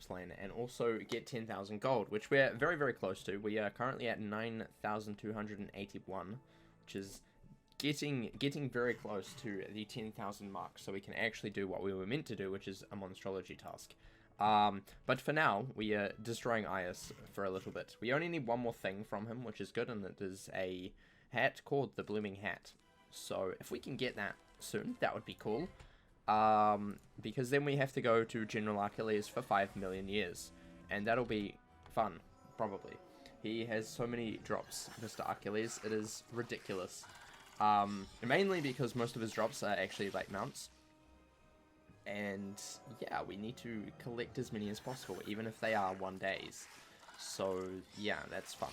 next lane and also get 10,000 gold, which we're very, very close to. We are currently at 9,281, which is getting very close to the 10,000 mark, so we can actually do what we were meant to do, which is a monstrology task. But for now, we are destroying Ias for a little bit. We only need one more thing from him, which is good, and it is a hat called the Blooming Hat. So if we can get that soon, that would be cool. Because then we have to go to General Achilles for 5 million years, and that'll be fun, probably. He has so many drops, Mr. Achilles, it is ridiculous. Mainly because most of his drops are actually like mounts. And yeah, we need to collect as many as possible, even if they are 1 days. So yeah, that's fun.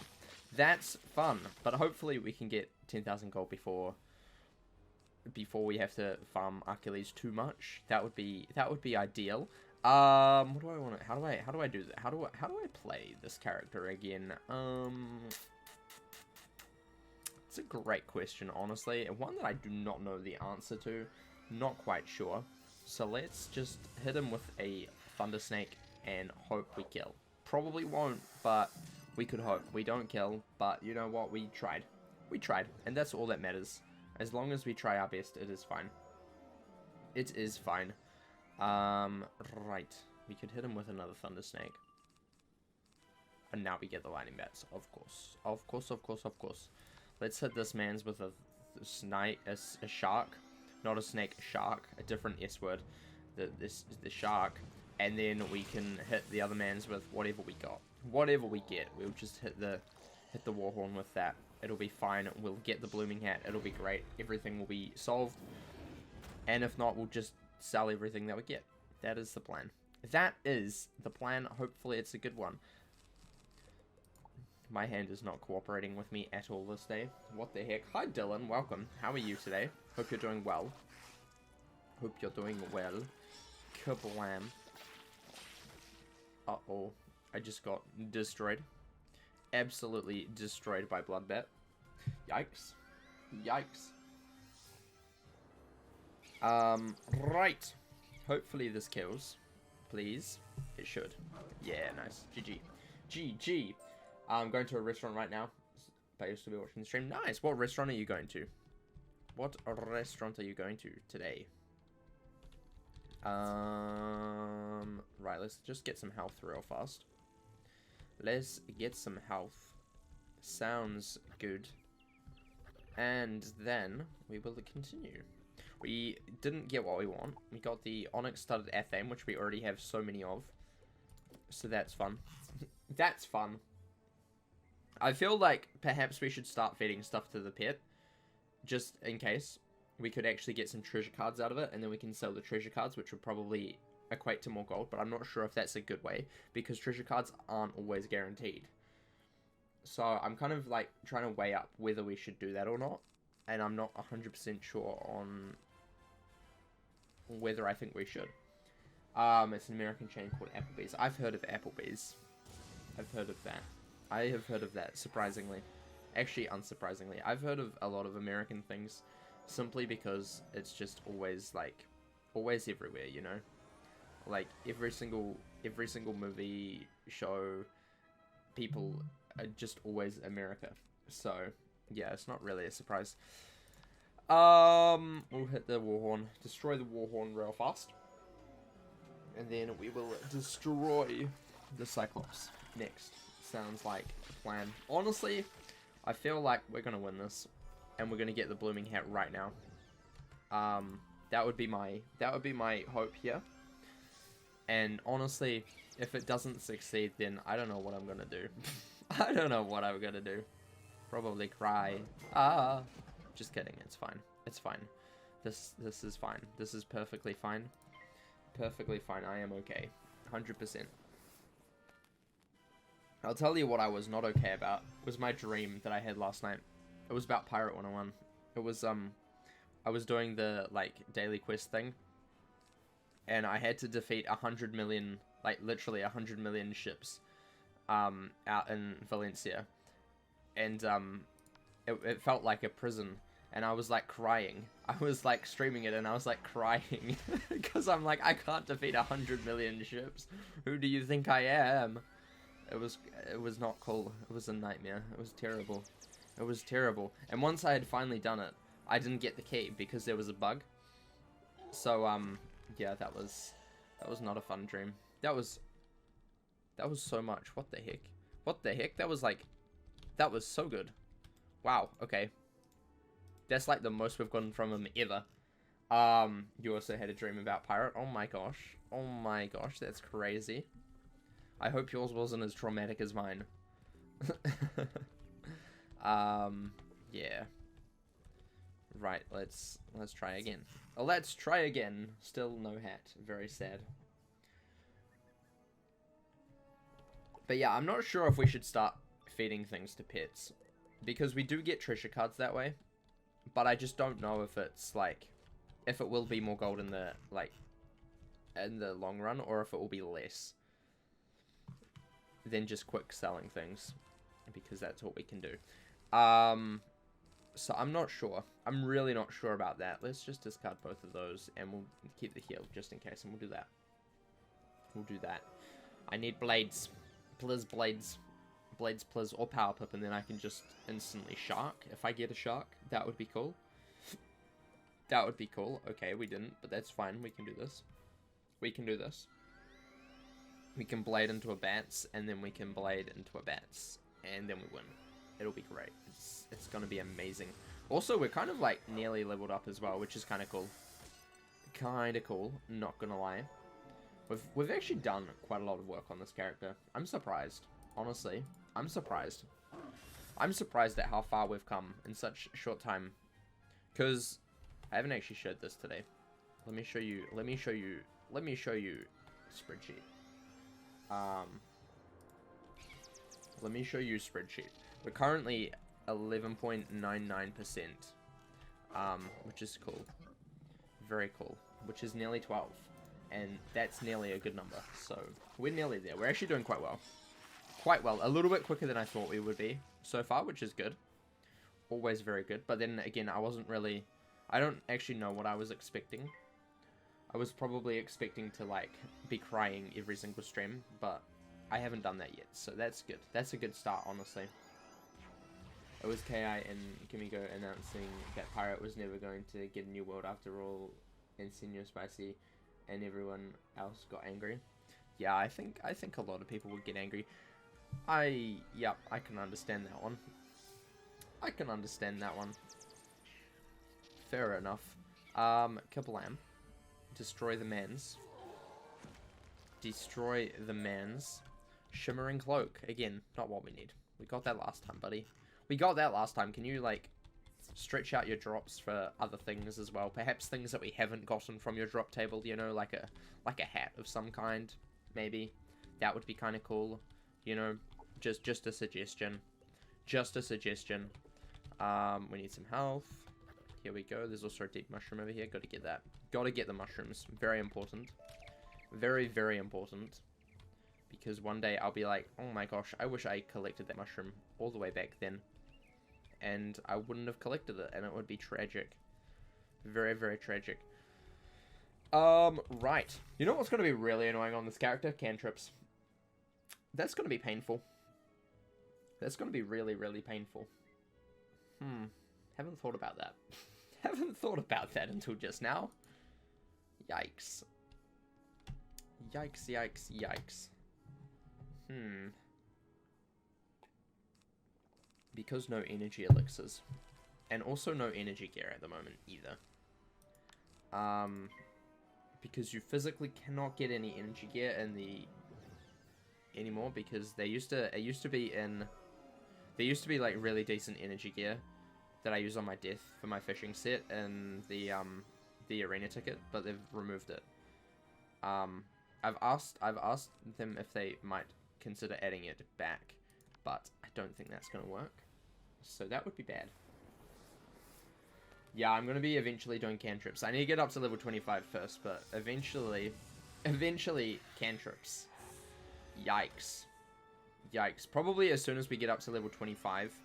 That's fun, but hopefully we can get 10,000 gold before we have to farm Achilles too much. That would be ideal. What do I want to? How do I do that? How do I play this character again? It's a great question, honestly, and one that I do not know the answer to. Not quite sure. So let's just hit him with a Thunder Snake and hope we kill. Probably won't, but we could hope. We don't kill, but you know what? We tried. We tried, and that's all that matters. As long as we try our best, it is fine. It is fine. Right. We could hit him with another Thunder Snake. And now we get the Lightning Bats, of course. Of course, of course, of course. Let's hit this man's with a shark. Not a snake, a shark. A different S word. The shark. And then we can hit the other man's with whatever we got. Whatever we get. We'll just hit the Warhorn with that. It'll be fine. We'll get the Blooming Hat. It'll be great. Everything will be solved. And if not, we'll just sell everything that we get. That is the plan. That is the plan. Hopefully it's a good one. My hand is not cooperating with me at all this day. What the heck? Hi, Dylan. Welcome. How are you today? Hope you're doing well. Hope you're doing well. Kablam. Uh-oh. I just got destroyed. Absolutely destroyed by Bloodbat. Yikes. Yikes. Right. Hopefully this kills. Please. It should. Yeah, nice. GG. GG. I'm going to a restaurant right now. But you'll still be watching the stream. Nice. What restaurant are you going to? What restaurant are you going to today? Right, let's just get some health real fast. Let's get some health. Sounds good. And then we will continue. We didn't get what we want. We got the Onyx Studded Athame, which we already have so many of. So that's fun. That's fun. I feel like perhaps we should start feeding stuff to the pet. Just in case. We could actually get some treasure cards out of it, and then we can sell the treasure cards, which would probably equate to more gold, but I'm not sure if that's a good way, because treasure cards aren't always guaranteed. So I'm kind of like trying to weigh up whether we should do that or not, and I'm not 100% sure on whether I think we should. It's an American chain called Applebee's. I've heard of Applebee's. I've heard of that. I have heard of that, surprisingly. Actually, unsurprisingly. I've heard of a lot of American things simply because it's just always, like, always everywhere, you know? Like, every single movie, show, people are just always America. So, yeah, it's not really a surprise. We'll hit the Warhorn. Destroy the Warhorn real fast. And then we will destroy the Cyclops next. Sounds like a plan. Honestly, I feel like we're gonna win this, and we're gonna get the Blooming Hat right now. That would be my hope here. And honestly, if it doesn't succeed, then I don't know what I'm gonna do. I don't know what I'm gonna do. Probably cry. Just kidding. It's fine. It's fine. This is fine. This is perfectly fine. Perfectly fine. I am okay. 100%. I'll tell you what I was not okay about. It was my dream that I had last night. It was about Pirate 101. It was, I was doing the, like, daily quest thing. And I had to defeat 100 million, like, literally 100 million ships, out in Valencia. And, it felt like a prison. and I was like crying. I was like streaming it and I was like crying because I'm like, I can't defeat 100 million ships. Who do you think I am? It was not cool. It was a nightmare. It was terrible. It was terrible. And once I had finally done it, I didn't get the key because there was a bug. So yeah, that was not a fun dream. That was so much. What the heck? What the heck? That was so good. Wow, okay. That's like the most we've gotten from him ever. You also had a dream about Pirate. Oh my gosh. Oh my gosh, that's crazy. I hope yours wasn't as traumatic as mine. Yeah. Right, let's try again. Oh, let's try again. Still no hat. Very sad. But yeah, I'm not sure if we should start feeding things to pets, because we do get treasure cards that way, but I just don't know if it's like, if it will be more gold in the, like, in the long run, or if it will be less than just quick selling things, because that's what we can do. So I'm not sure. I'm really not sure about that. Let's just discard both of those, and we'll keep the heal just in case, and we'll do that. We'll do that. I need blades. Please, blades. Blades, please, or power pip, and then I can just instantly shark. If I get a shark, that would be cool. That would be cool. Okay, we didn't, but that's fine. We can do this. We can do this. We can blade into a bats, and then we can blade into a bats, and then we win. It'll be great. It's gonna be amazing. Also, we're kind of like nearly leveled up as well, which is kind of cool. Kind of cool, not gonna lie. We've actually done quite a lot of work on this character. I'm surprised, honestly. I'm surprised. I'm surprised at how far we've come in such a short time. Because I haven't actually showed this today. Let me show you. Let me show you. Let me show you spreadsheet. Let me show you spreadsheet. We're currently 11.99%, which is cool. Very cool. Which is nearly 12. And that's nearly a good number. So, we're nearly there. We're actually doing quite well. Quite well. A little bit quicker than I thought we would be so far, which is good. Always very good. But then, again, I wasn't really... I don't actually know what I was expecting. I was probably expecting to, like, be crying every single stream, but I haven't done that yet. So, that's good. That's a good start, honestly. It was KI and Kimiko announcing that Pirate was never going to get a new world after all, and Senior Spicy and everyone else got angry. Yeah, I think a lot of people would get angry. Yeah, I can understand that one. I can understand that one. Fair enough. Kablam. Destroy the mans. Destroy the mans. Shimmering Cloak. Again, not what we need. We got that last time, buddy. We got that last time. Can you, like, stretch out your drops for other things as well? Perhaps things that we haven't gotten from your drop table, you know, like a hat of some kind, maybe. That would be kind of cool, you know. Just a suggestion. Just a suggestion. We need some health. Here we go. There's also a deep mushroom over here. Got to get that. Got to get the mushrooms. Very important. Very, very important. Because one day I'll be like, oh my gosh, I wish I collected that mushroom all the way back then. And I wouldn't have collected it, and it would be tragic. Very, very tragic. Right. You know what's going to be really annoying on this character? Cantrips. That's going to be painful. That's going to be really, really painful. Haven't thought about that. Haven't thought about that until just now. Yikes. Yikes, yikes, yikes. Because no energy elixirs. And also no energy gear at the moment either. Because you physically cannot get any energy gear in the... anymore, because there used to be like really decent energy gear that I use on my death for my fishing set and the arena ticket, but they've removed it. I've asked them if they might consider adding it back, but I don't think that's gonna work. So that would be bad. Yeah, I'm gonna be eventually doing cantrips. I need to get up to level 25 first, but eventually cantrips. Yikes. Yikes. Probably as soon as we get up to level 25.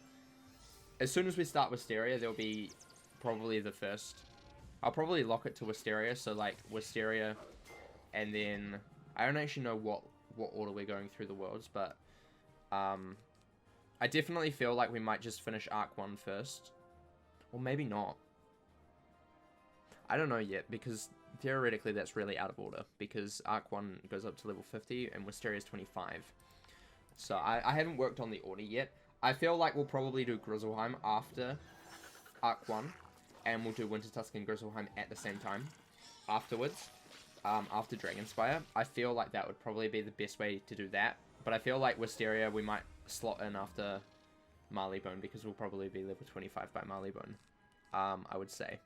As soon as we start Wisteria, there'll be probably the first. I'll probably lock it to Wisteria, so like Wisteria, and then I don't actually know what order we're going through the worlds, but I definitely feel like we might just finish Arc 1 first, or maybe not. I don't know yet, because theoretically that's really out of order, because Arc 1 goes up to level 50 and Wisteria is 25. So I haven't worked on the order yet. I feel like we'll probably do Grizzleheim after Arc 1, and we'll do Wintertusk and Grizzleheim at the same time afterwards, after Dragonspire. I feel like that would probably be the best way to do that, but I feel like Wisteria we might slot in after Marleybone, because we'll probably be level 25 by Marleybone, I would say.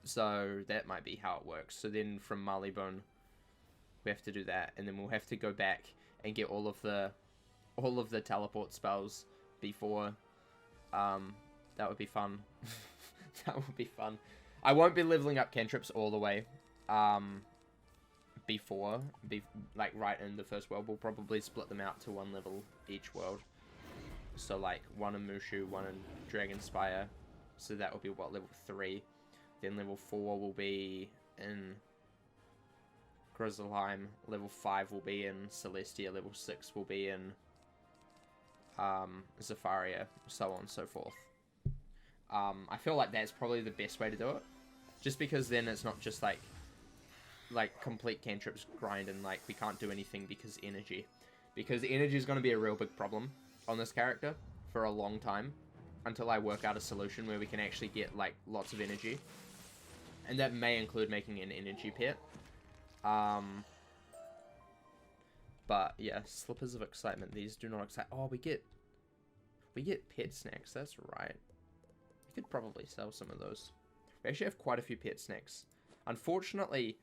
So that might be how it works. So then from Marleybone, we have to do that, and then we'll have to go back and get all of the teleport spells before. That would be fun. That would be fun. I won't be leveling up cantrips all the way. Like right in the first world, we'll probably split them out to 1 level each world. So like 1 in Mushu, 1 in Dragonspire. So that will be what, level 3. Then level 4 will be in Grizzleheim. Level 5 will be in Celestia. Level 6 will be in Zafaria. So on and so forth. I feel like that's probably the best way to do it. Just because then it's not just like complete cantrips grind and like we can't do anything because energy. Because energy is going to be a real big problem on this character for a long time. Until I work out a solution where we can actually get like lots of energy. And that may include making an energy pet. But yeah, Slippers of Excitement. These do not excite. Oh, we get pet snacks. That's right. We could probably sell some of those. We actually have quite a few pet snacks. Unfortunately,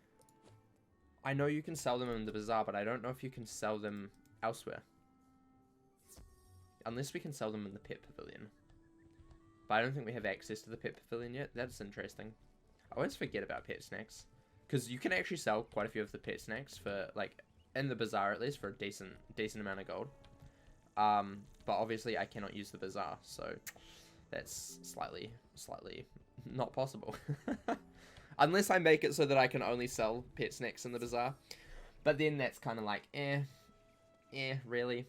I know you can sell them in the bazaar, but I don't know if you can sell them elsewhere. Unless we can sell them in the pet pavilion. But I don't think we have access to the pet pavilion yet. That's interesting. I always forget about pet snacks. Because you can actually sell quite a few of the pet snacks for, like, in the bazaar at least, for a decent amount of gold. But obviously I cannot use the bazaar, so that's slightly not possible. Unless I make it so that I can only sell pet snacks in the bazaar. But then that's kind of like, really?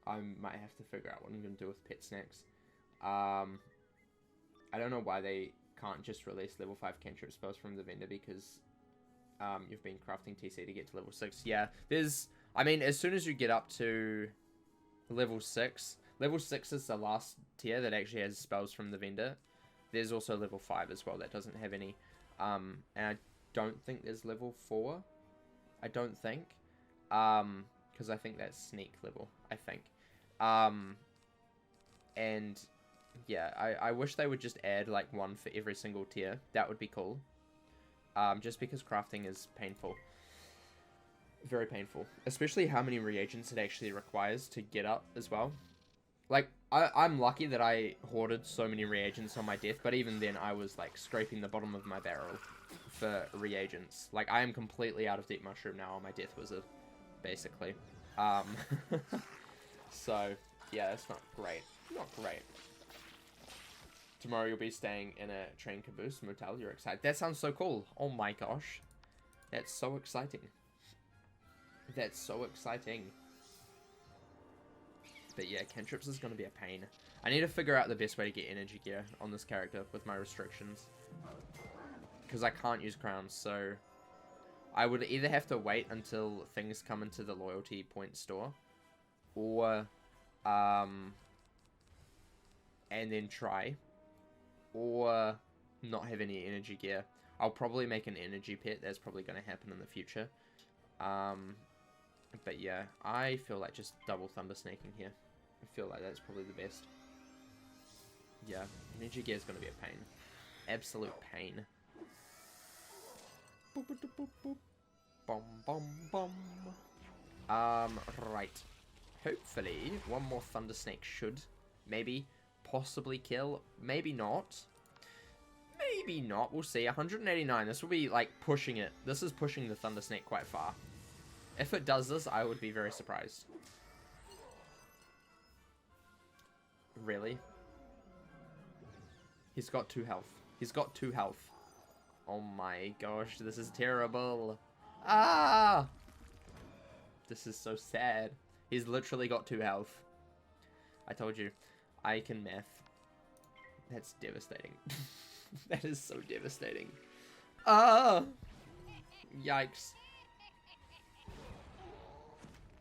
I might have to figure out what I'm going to do with pet snacks. I don't know why they can't just release level 5 cantrip spells from the vendor, because you've been crafting TC to get to level 6. Yeah, I mean, as soon as you get up to level 6 is the last tier that actually has spells from the vendor. There's also level 5 as well that doesn't have any. And I don't think there's level 4. I don't think. Because I think that's sneak level, I think. And yeah, I wish they would just add like 1 for every single tier. That would be cool. Just because crafting is painful. Very painful. Especially how many reagents it actually requires to get up as well. Like, I'm lucky that I hoarded so many reagents on my death, but even then I was like scraping the bottom of my barrel for reagents. Like, I am completely out of Deep Mushroom now on my Death Wizard, basically. So, yeah, it's not great. Not great. Tomorrow you'll be staying in a train caboose motel. You're excited. That sounds so cool. Oh my gosh. That's so exciting. That's so exciting. But yeah, cantrips is going to be a pain. I need to figure out the best way to get energy gear on this character with my restrictions. Because I can't use crowns, so I would either have to wait until things come into the loyalty point store, or and then try, or not have any energy gear. I'll probably make an energy pet. That's probably going to happen in the future. But yeah, I feel like just double thunder snaking here. I feel like that's probably the best. Yeah, energy gear is going to be a pain. Absolute pain. Boop, boop, boop, boop. Bom, bom, bom. Right. Hopefully, 1 more thunder snake should, maybe, possibly kill. Maybe not. Maybe not. We'll see. 189. This will be, like, pushing it. This is pushing the thunder snake quite far. If it does this, I would be very surprised. Really? He's got 2 health. He's got 2 health. Oh my gosh, this is terrible. Ah! This is so sad. He's literally got 2 health. I told you, I can math. That's devastating. That is so devastating. Ah! Yikes.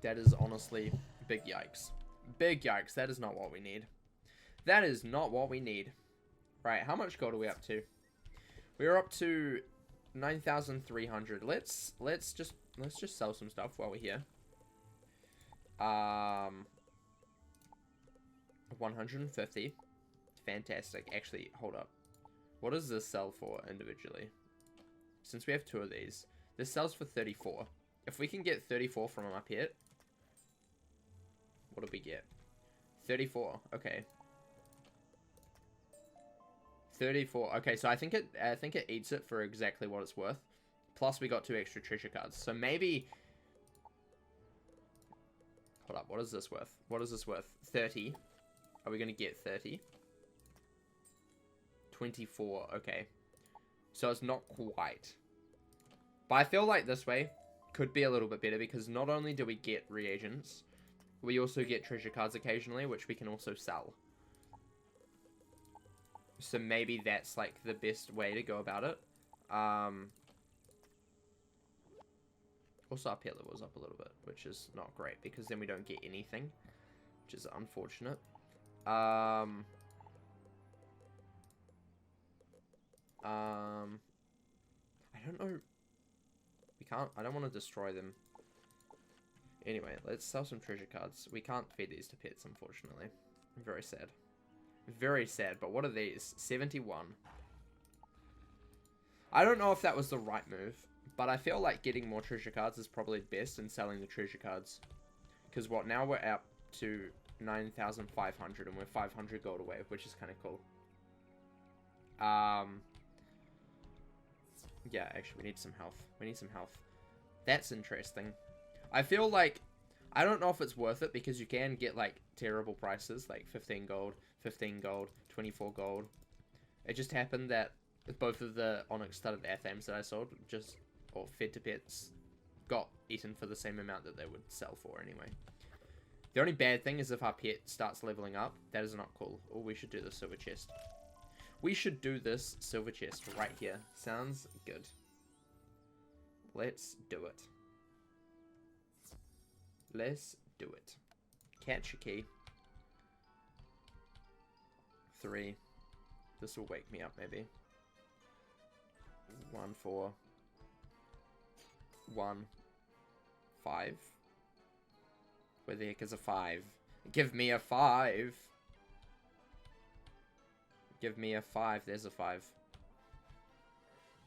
That is honestly big yikes. Big yikes. That is not what we need. That is not what we need. Right, how much gold are we up to? We're up to 9,300. Let's just sell some stuff while we're here. 150. Fantastic. Actually, hold up. What does this sell for individually? Since we have 2 of these, this sells for 34. If we can get 34 from up here, what do we get? 34. Okay. 34. Okay, so I think it eats it for exactly what it's worth. Plus, we got 2 extra treasure cards. So maybe. Hold up. What is this worth? What is this worth? 30. Are we gonna get 30? 24. Okay. So it's not quite. But I feel like this way could be a little bit better because not only do we get reagents, we also get treasure cards occasionally, which we can also sell. So maybe that's like the best way to go about it. Also up here levels up a little bit, which is not great because then we don't get anything, which is unfortunate. I don't know. We can't. I don't want to destroy them. Anyway, let's sell some treasure cards. We can't feed these to pets, unfortunately. Very sad. Very sad. But what are these? 71. I don't know if that was the right move, but I feel like getting more treasure cards is probably best than selling the treasure cards. Because what, now we're up to 9,500 and we're 500 gold away, which is kind of cool. Yeah, actually, we need some health. We need some health. That's interesting. I feel like, I don't know if it's worth it because you can get like terrible prices, like 15 gold, 15 gold, 24 gold. It just happened that both of the onyx studded athames that I sold just, or fed to pets, got eaten for the same amount that they would sell for anyway. The only bad thing is if our pet starts leveling up, that is not cool. Or we should do the silver chest. We should do this silver chest right here. Sounds good. Let's do it. Let's do it. Catch a key. 3. This will wake me up maybe. 1, 4. 1. 5. Where the heck is a 5? Give me a 5. Give me a 5. There's a 5.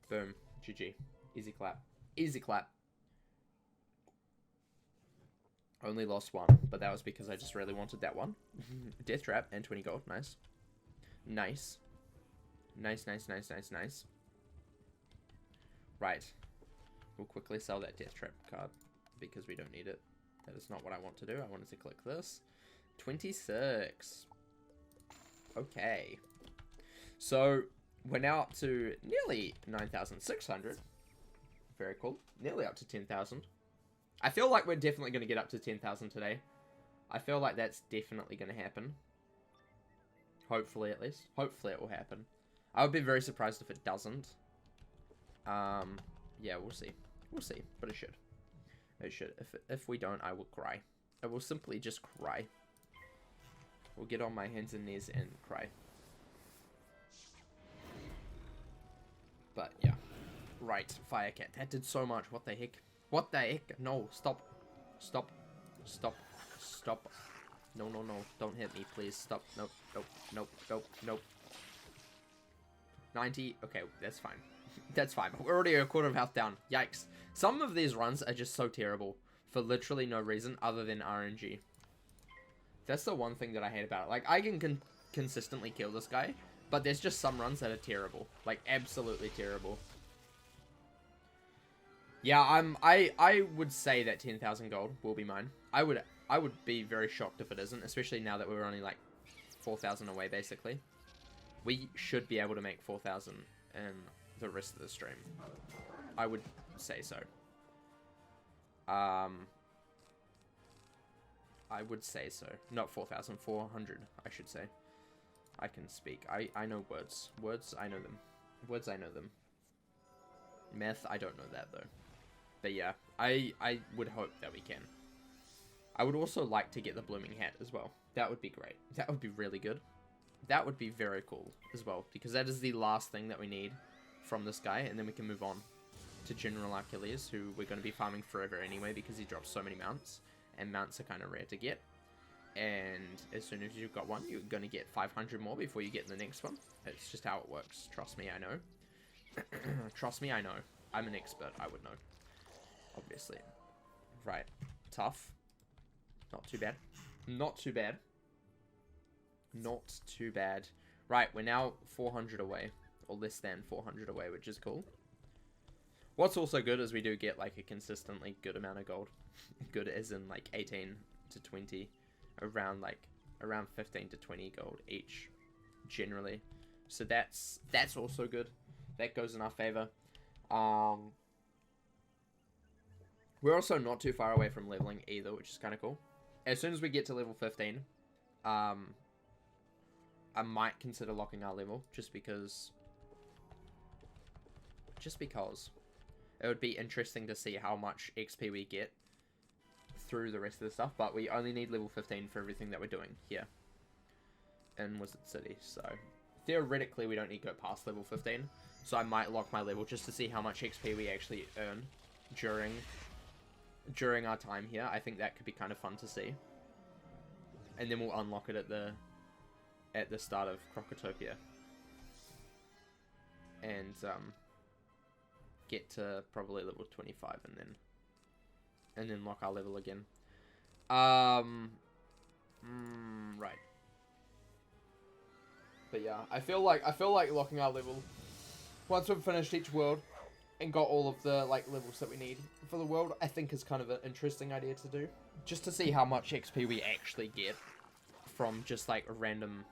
Boom. GG. Easy clap. Easy clap. Only lost 1, but that was because I just really wanted that one. Death trap and 20 gold. Nice. Nice. Nice, nice, nice, nice, nice. Right. We'll quickly sell that death trap card because we don't need it. That is not what I want to do. I wanted to click this. 26. Okay. So, we're now up to nearly 9,600. Very cool. Nearly up to 10,000. I feel like we're definitely going to get up to 10,000 today. I feel like that's definitely going to happen. Hopefully, at least. Hopefully it will happen. I would be very surprised if it doesn't. Yeah, we'll see. We'll see, but it should. It should. If we don't, I will cry. I will simply just cry. We'll get on my hands and knees and cry. But, yeah. Right, Firecat. That did so much. What the heck? What the heck? No, stop. Stop. Stop. Stop. No, no, no. Don't hit me, please. Stop. Nope. Nope. Nope. Nope. Nope. 90. Okay, that's fine. That's fine. We're already a quarter of health down. Yikes. Some of these runs are just so terrible for literally no reason other than RNG. That's the one thing that I hate about it. Like, I can consistently kill this guy, but there's just some runs that are terrible. Like, absolutely terrible. Yeah, I would say that 10,000 gold will be mine. I would be very shocked if it isn't, especially now that we're only like 4,000 away basically. we should be able to make 4,000 in the rest of the stream. I would say so. I would say so. Not 4,400, I should say. I can speak. I know words. Words, I know them. Words, I know them. Math, I don't know that, though. But yeah, I would hope that we can. I would also like to get the blooming hat as well. That would be great. That would be really good. That would be very cool as well, because that is the last thing that we need from this guy, and then we can move on to General Achilles, who we're going to be farming forever anyway, because he drops so many mounts, and mounts are kind of rare to get. And as soon as you've got one, you're going to get 500 more before you get the next one. It's just how it works. Trust me, I know. Trust me, I know. I'm an expert, I would know. Obviously. Right. Tough. Not too bad. Not too bad. Not too bad. Right, we're now 400 away. Or less than 400 away, which is cool. What's also good is we do get, like, a consistently good amount of gold. Good as in, like, 18 to 20. Around 15 to 20 gold each. Generally. So that's also good. That goes in our favor. We're also not too far away from leveling either, which is kind of cool. As soon as we get to level 15, I might consider locking our level, just because it would be interesting to see how much XP we get through the rest of the stuff, but we only need level 15 for everything that we're doing here in Wizard City, so theoretically we don't need to go past level 15, so I might lock my level just to see how much XP we actually earn during our time here. I think that could be kind of fun to see. And then we'll unlock it at the start of Crocotopia. And get to probably level 25 and then lock our level again. Right. But yeah, I feel like locking our level once we've finished each world and got all of the levels that we need for the world, I think is kind of an interesting idea to do. Just to see how much XP we actually get from just random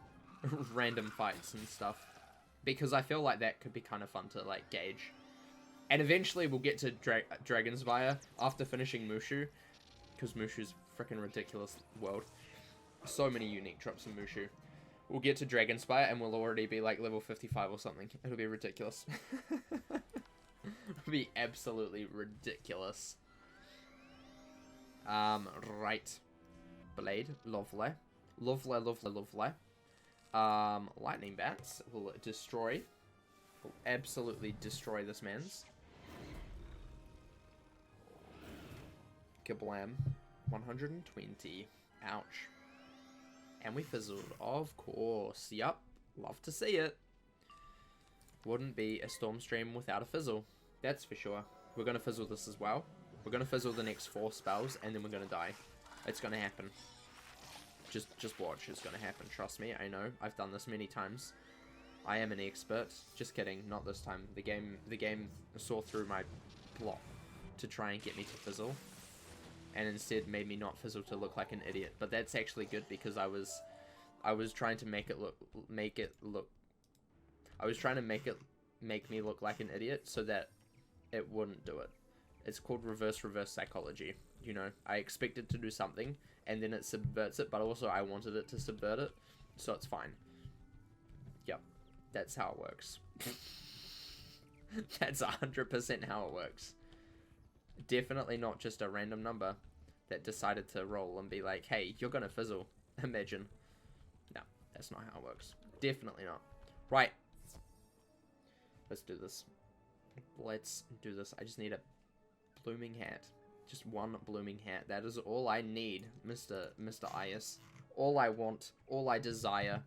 fights and stuff. Because I feel like that could be kind of fun to gauge. And eventually we'll get to Dragon's Spire after finishing Mushu. Because Mushu's freaking ridiculous world. So many unique drops in Mushu. We'll get to Dragon's Spire and we'll already be level 55 or something. It'll be ridiculous. It'll be absolutely ridiculous. Right. Blade. Lovely. Lovely, lovely, lovely. Lightning Bats will destroy. Will absolutely destroy this man's. Kablam. 120. Ouch. And we fizzled. Of course. Yup. Love to see it. Wouldn't be a storm stream without a fizzle. That's for sure. We're going to fizzle this as well. We're going to fizzle the next 4 spells, and then we're going to die. It's going to happen. Just watch. It's going to happen. Trust me. I know. I've done this many times. I am an expert. Just kidding. Not this time. The game saw through my plot to try and get me to fizzle, and instead made me not fizzle to look like an idiot. But that's actually good, because I was trying to make me look like an idiot so that it wouldn't do it. It's called reverse psychology. You know, I expected to do something and then it subverts it, but also I wanted it to subvert it, so it's fine. Yep, that's how it works. That's 100% how it works. Definitely not just a random number that decided to roll and be like, hey, you're gonna fizzle. Imagine. No, that's not how it works. Definitely not. Right. Let's do this. Let's do this. I just need a blooming hat. Just one blooming hat. That is all I need, Mr. Ias. All I want. All I desire.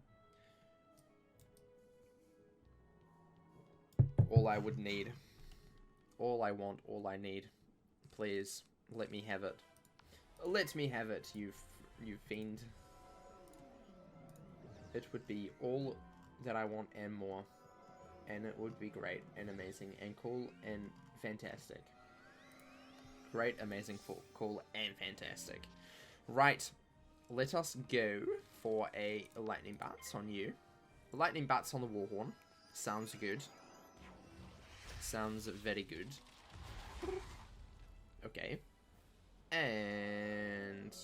All I would need. All I want. All I need. Please, let me have it. Let me have it, you fiend. It would be all that I want and more. And it would be great and amazing and cool and fantastic. Great, amazing, cool, and fantastic. Right, let us go for a lightning bounce on you. Lightning bats on the Warhorn. Sounds good. Sounds very good. Okay. And...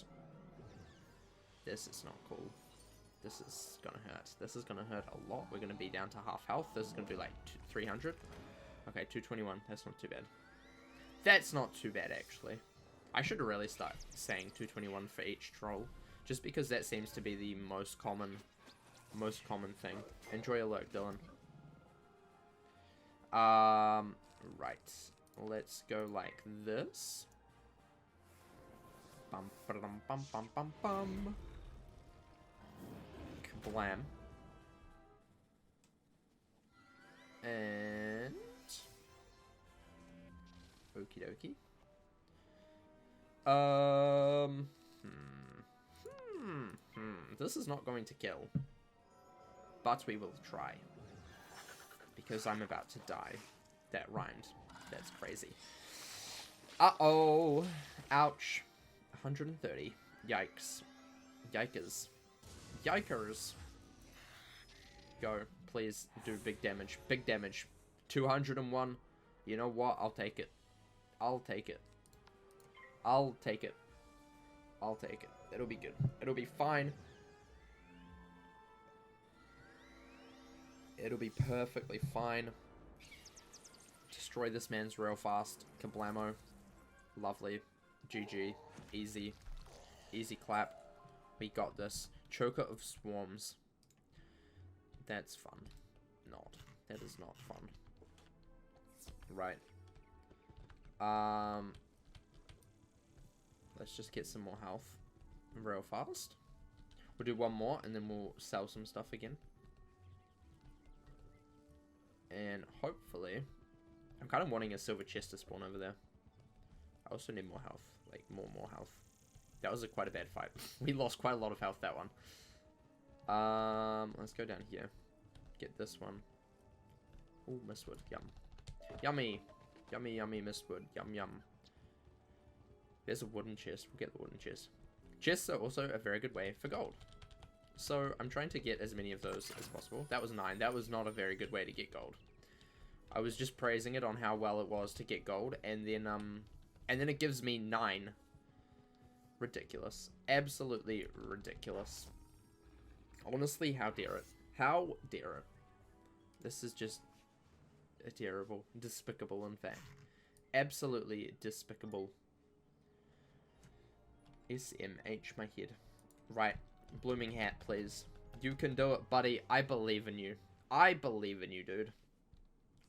this is not cool. This is gonna hurt. This is gonna hurt a lot. We're gonna be down to half health. This is gonna be like 300. Okay, 221. That's not too bad. That's not too bad, actually. I should really start saying 221 for each troll, just because that seems to be the most common thing. Enjoy your lurk, Dylan. Right. Let's go like this. Bum bum bum bum bum bum. Kablam. And okie dokie. This is not going to kill, but we will try because I'm about to die. That rhymed. That's crazy. Uh-oh. Ouch. 130. Yikes. Yikers. Yikers. Go. Please do big damage. Big damage. 201. You know what? I'll take it. I'll take it. I'll take it. I'll take it. It'll be good. It'll be fine. It'll be perfectly fine. Destroy this man's real fast. Kablamo. Lovely. GG. Easy. Easy clap. We got this. Choker of Swarms. That's fun. Not. That is not fun. Right. Let's just get some more health real fast. We'll do one more and then we'll sell some stuff again. And hopefully... I'm kind of wanting a silver chest to spawn over there. I also need more health. Like, more health. That was quite a bad fight. We lost quite a lot of health that one. Let's go down here. Get this one. Ooh, mistwood. Yum. Yummy. Yummy, yummy mistwood. Yum, yum. There's a wooden chest. We'll get the wooden chest. Chests are also a very good way for gold. So, I'm trying to get as many of those as possible. That was 9. That was not a very good way to get gold. I was just praising it on how well it was to get gold, and then it gives me 9. Ridiculous. Absolutely ridiculous. Honestly, how dare it? How dare it? This is just terrible. Despicable, in fact. Absolutely despicable. SMH, my head. Right. Blooming hat, please. You can do it, buddy. I believe in you. I believe in you, dude.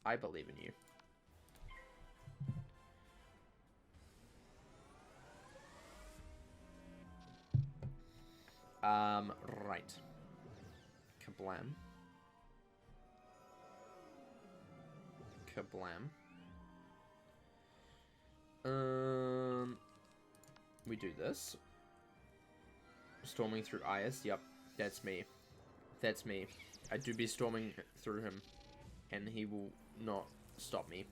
I believe in you. Right. Kablam. Kablam. We do this. Storming through Ayas. Yep, that's me. That's me. I do be storming through him. And he will not stop me.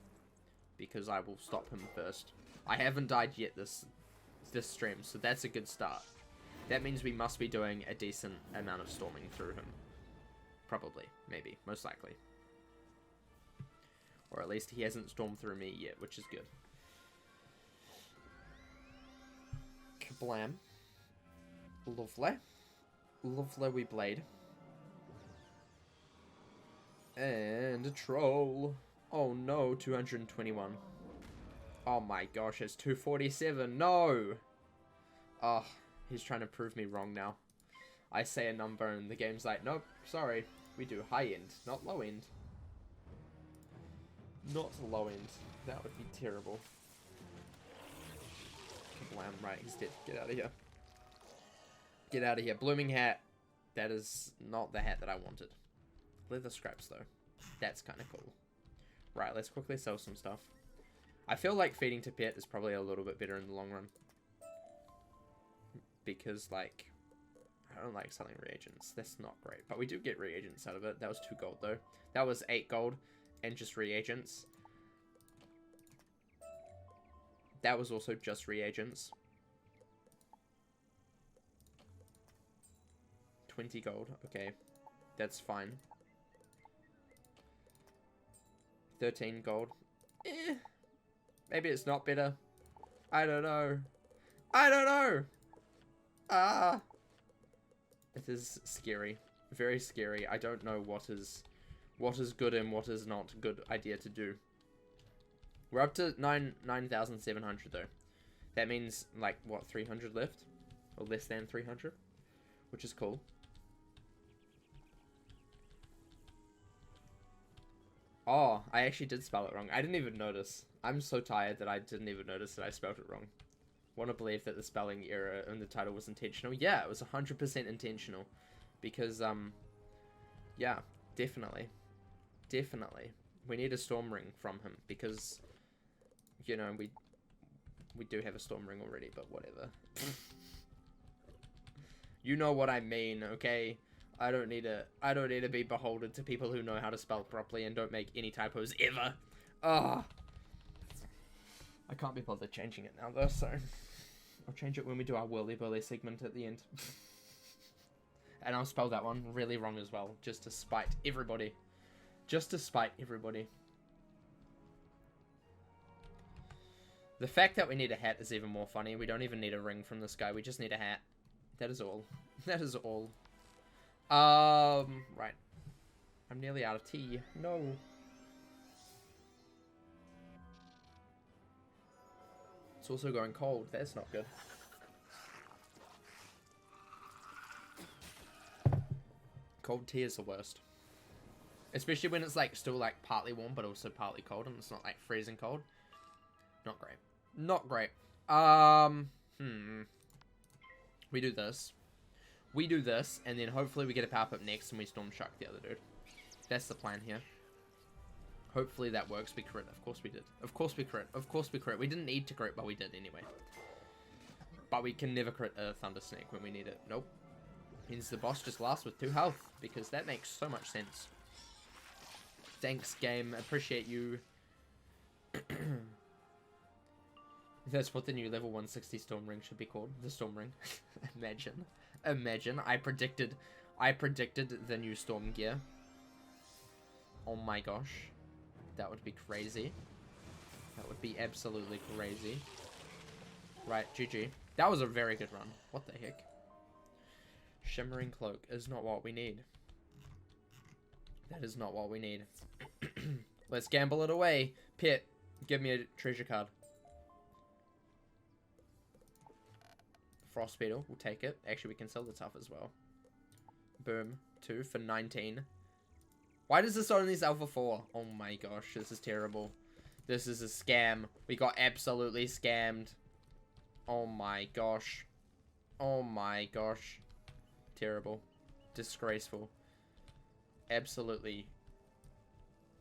Because I will stop him first. I haven't died yet this stream, so that's a good start. That means we must be doing a decent amount of storming through him. Probably. Maybe. Most likely. Or at least he hasn't stormed through me yet, which is good. Kablam. Lovely. Lovely we blade. And a troll. Oh no, 221. Oh my gosh, it's 247. No! Oh, he's trying to prove me wrong now. I say a number and the game's like, nope, sorry. We do high end, not low end. Not low end. That would be terrible. Kablam, right, he's dead. Get out of here. Get out of here. Blooming hat. That is not the hat that I wanted. Leather scraps, though. That's kind of cool. Right, let's quickly sell some stuff. I feel like feeding to pet is probably a little bit better in the long run. Because, like, I don't like selling reagents. That's not great. But we do get reagents out of it. That was 2 gold, though. That was 8 gold and just reagents. That was also just reagents. 20 gold. Okay. That's fine. 13 gold. Maybe it's not better. I don't know. I don't know. Ah. It is scary. Very scary. I don't know what is good and what is not a good idea to do. We're up to 9,700 though. That means like what, 300 left? Or less than 300? Which is cool. Oh, I actually did spell it wrong. I didn't even notice. I'm so tired that I didn't even notice that I spelled it wrong. Want to believe that the spelling error in the title was intentional? Yeah, it was 100% intentional. Because, yeah, definitely. Definitely. We need a storm ring from him because, you know, we do have a storm ring already, but whatever. You know what I mean, okay? I don't need to be beholden to people who know how to spell properly and don't make any typos ever. Ah. I can't be bothered changing it now though, so I'll change it when we do our whirly burly segment at the end. And I'll spell that one really wrong as well, just to spite everybody. Just to spite everybody. The fact that we need a hat is even more funny. We don't even need a ring from this guy, we just need a hat. That is all. That is all. Right. I'm nearly out of tea. No. It's also going cold. That's not good. Cold tea is the worst. Especially when it's like still like partly warm but also partly cold and it's not like freezing cold. Not great. Not great. We do this. We do this, and then hopefully we get a power up next and we storm shark the other dude. That's the plan here. Hopefully that works. We crit. Of course we did. Of course we crit. Of course we crit. We didn't need to crit, but we did anyway. But we can never crit a thunder snake when we need it. Nope. Means the boss just lasts with 2 health, because that makes so much sense. Thanks, game. Appreciate you. That's what the new level 160 storm ring should be called. The storm ring. Imagine. Imagine. I predicted the new storm gear. Oh my gosh. That would be crazy. That would be absolutely crazy. Right, GG. That was a very good run. What the heck? Shimmering cloak is not what we need. That is not what we need. Let's gamble it away. Pit, give me a treasure card. Frost beetle, we'll take it. Actually, we can sell the tough as well. Boom. 2 for 19. Why does this only sell for 4? Oh my gosh, this is terrible. This is a scam. We got absolutely scammed. Oh my gosh. Oh my gosh. Terrible. Disgraceful. Absolutely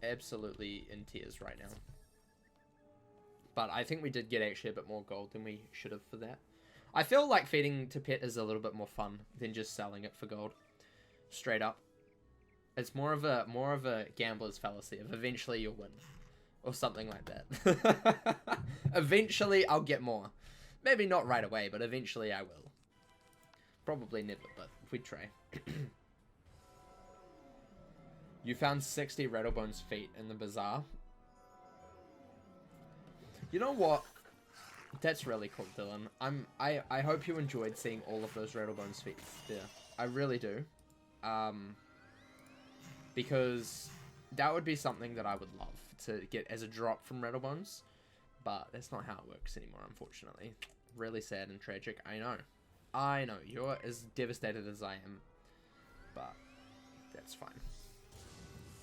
in tears right now. But I think we did get actually a bit more gold than we should have for that. I feel like feeding to Pet is a little bit more fun than just selling it for gold. Straight up. It's more of a gambler's fallacy of eventually you'll win. Or something like that. Eventually I'll get more. Maybe not right away, but eventually I will. Probably never, but we'd try. You found 60 Rattlebone's feet in the bazaar. You know what? That's really cool, Dylan. I hope you enjoyed seeing all of those Rattlebone's feet there. I really do. Because that would be something that I would love to get as a drop from Rattlebones. But that's not how it works anymore, unfortunately. Really sad and tragic. I know. I know. You're as devastated as I am. But that's fine.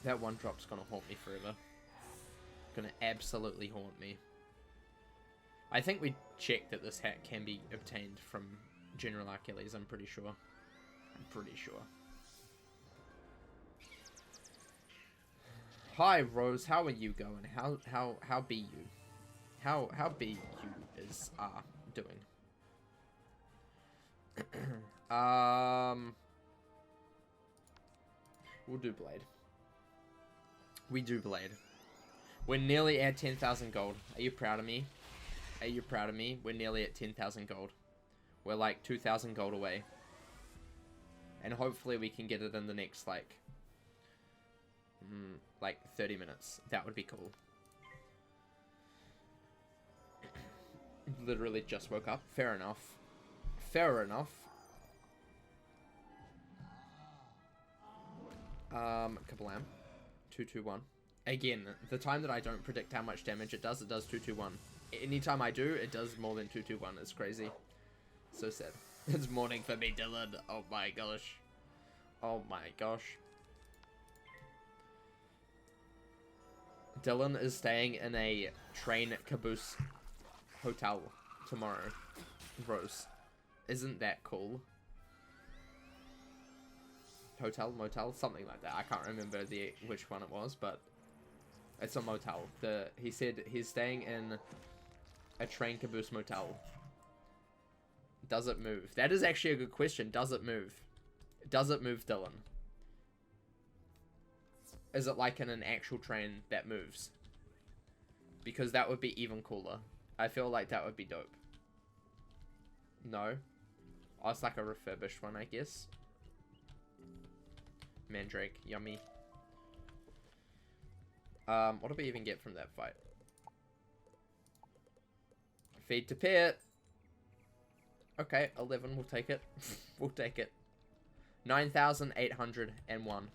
That one drop's gonna haunt me forever. Gonna absolutely haunt me. I think we checked that this hat can be obtained from General Achilles, I'm pretty sure. I'm pretty sure. Hi Rose, how are you going? How be you? How be you is doing? We'll do blade. We do blade. We're nearly at 10,000 gold. Are you proud of me? Are you proud of me? We're nearly at 10,000 gold. We're like 2,000 gold away. And hopefully we can get it in the next, like, like 30 minutes. That would be cool. Literally just woke up. Fair enough. Fair enough. Kablam. 221. Again, the time that I don't predict how much damage it does 221. Anytime I do, it does more than 221. It's crazy. So sad. It's morning for me, Dylan. Oh my gosh. Oh my gosh. Dylan is staying in a train caboose hotel tomorrow. Rose. Isn't that cool? Hotel, motel, something like that. I can't remember which one it was, but it's a motel. He said he's staying in a train caboose motel. Does it move? That is actually a good question. Does it move? Does it move, Dylan? Is it like in an actual train that moves? Because that would be even cooler. I feel like that would be dope. No? Oh, it's like a refurbished one, I guess. Mandrake, yummy. What do we even get from that fight? Feed to pet. Okay, 11, we'll take it. We'll take it. 9,801.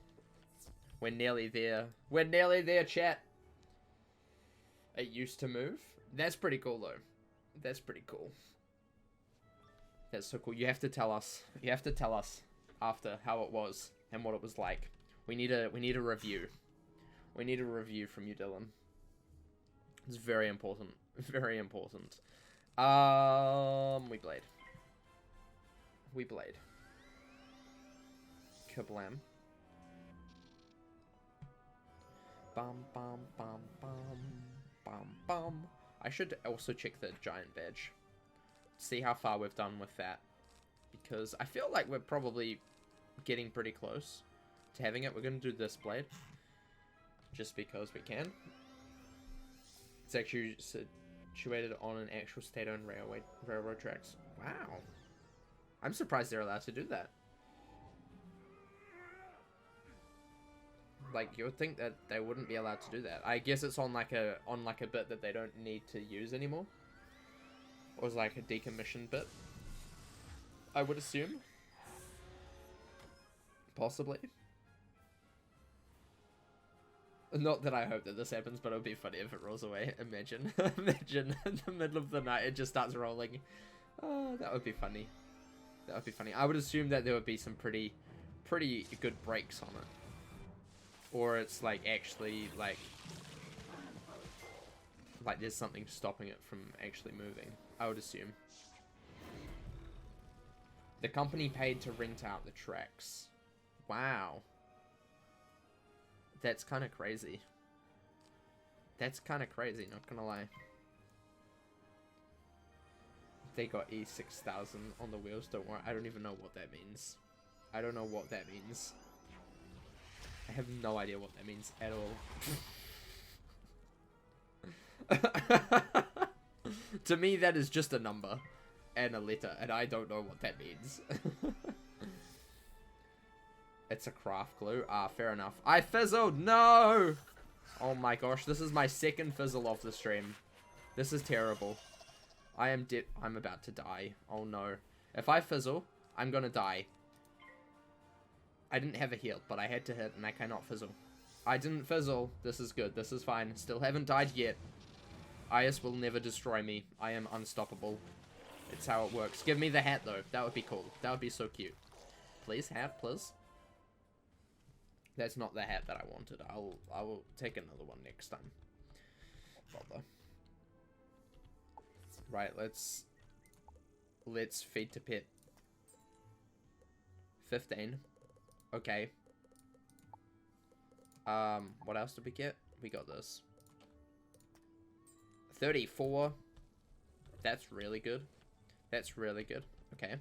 We're nearly there. We're nearly there, chat. It used to move. That's pretty cool, though. That's pretty cool. That's so cool. You have to tell us. You have to tell us after how it was and what it was like. We need a review. We need a review from you, Dylan. It's very important. Very important. We blade. We blade. Kablam. Bum bum bum bum bum bum. I should also check the giant badge. See how far we've done with that. Because I feel like we're probably getting pretty close to having it. We're going to do this blade. Just because we can. It's actually situated on an actual state-owned railroad tracks. Wow. I'm surprised they're allowed to do that. Like, you would think that they wouldn't be allowed to do that. I guess it's on like a bit that they don't need to use anymore. Or it's like a decommissioned bit. I would assume. Possibly. Not that I hope that this happens, but it would be funny if it rolls away. Imagine. Imagine in the middle of the night it just starts rolling. Oh, that would be funny. That would be funny. I would assume that there would be some pretty good brakes on it. Or it's like actually like there's something stopping it from actually moving. I would assume. The company paid to rent out the tracks. Wow. That's kind of crazy. That's kind of crazy, not gonna lie. They got E6000 on the wheels, don't worry. I don't even know what that means. I don't know what that means. I have no idea what that means at all. To me, that is just a number and a letter, and I don't know what that means. It's a craft glue. Ah, fair enough. I fizzled! No! Oh my gosh, this is my second fizzle of the stream. This is terrible. I am dead. I'm about to die. Oh no. If I fizzle, I'm gonna die. I didn't have a heal, but I had to hit, and I cannot fizzle. I didn't fizzle. This is good. This is fine. Still haven't died yet. IS will never destroy me. I am unstoppable. It's how it works. Give me the hat, though. That would be cool. That would be so cute. Please, hat, please. That's not the hat that I wanted. I will take another one next time. Bother. Right, let's feed to pet. 15. Okay. What else did we get? We got this. 34. That's really good. That's really good. Okay.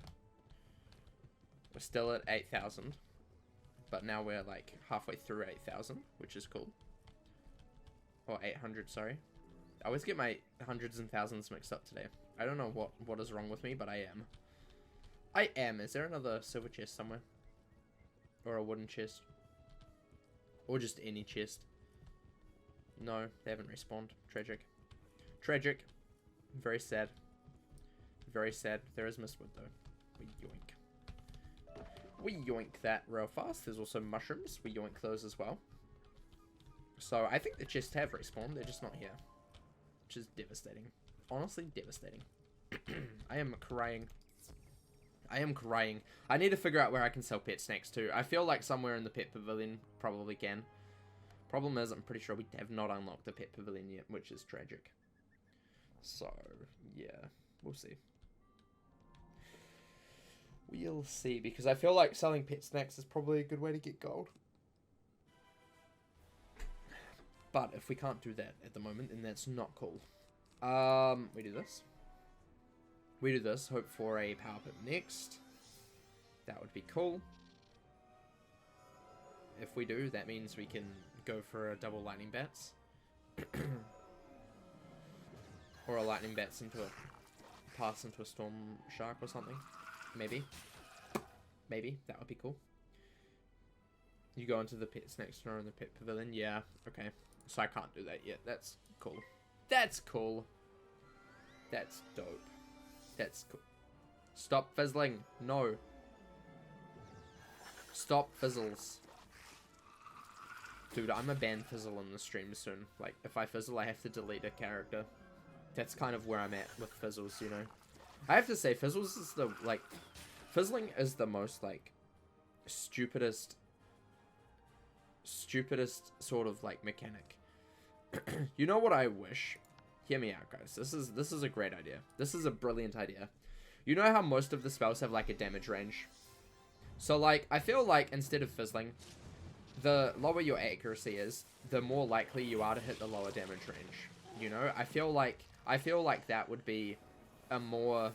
We're still at 8,000. But now we're like halfway through 8,000, which is cool. Or 800, sorry. I always get my hundreds and thousands mixed up today. I don't know what is wrong with me, but I am. I am. Is there another silver chest somewhere? Or a wooden chest? Or just any chest. No, they haven't respawned. Tragic. Tragic. Very sad. Very sad. There is Mistwood though. We yoink. We yoink that real fast. There's also mushrooms. We yoink those as well. So I think the chests have respawned. They're just not here. Which is devastating. Honestly, devastating. I am crying. I am crying. I need to figure out where I can sell pet snacks too. I feel like somewhere in the pet pavilion probably can. Problem is, I'm pretty sure we have not unlocked the pet pavilion yet, which is tragic. So, yeah. We'll see. We'll see, because I feel like selling pet snacks is probably a good way to get gold. But if we can't do that at the moment, then that's not cool. We do this. We do this, hope for a power pip next. That would be cool. If we do, that means we can go for a double lightning bats. Or a lightning bats into a pass into a storm shark or something. Maybe. Maybe, that would be cool. You go into the pet snack store in the pet pavilion, yeah, okay. So I can't do that yet. That's cool. That's cool. That's dope. That's cool. Stop fizzling. No. Stop fizzles. Dude, I'm a ban fizzle in the stream soon. Like, if I fizzle, I have to delete a character. That's kind of where I'm at with fizzles, you know. I have to say, fizzles is the, like... Fizzling is the most, like, stupidest sort of, like, mechanic. You know what I wish? Hear me out, guys. This is a great idea. This is a brilliant idea. You know how most of the spells have, like, a damage range? So, like, I feel like instead of fizzling, the lower your accuracy is, the more likely you are to hit the lower damage range. You know? I feel like that would be a more...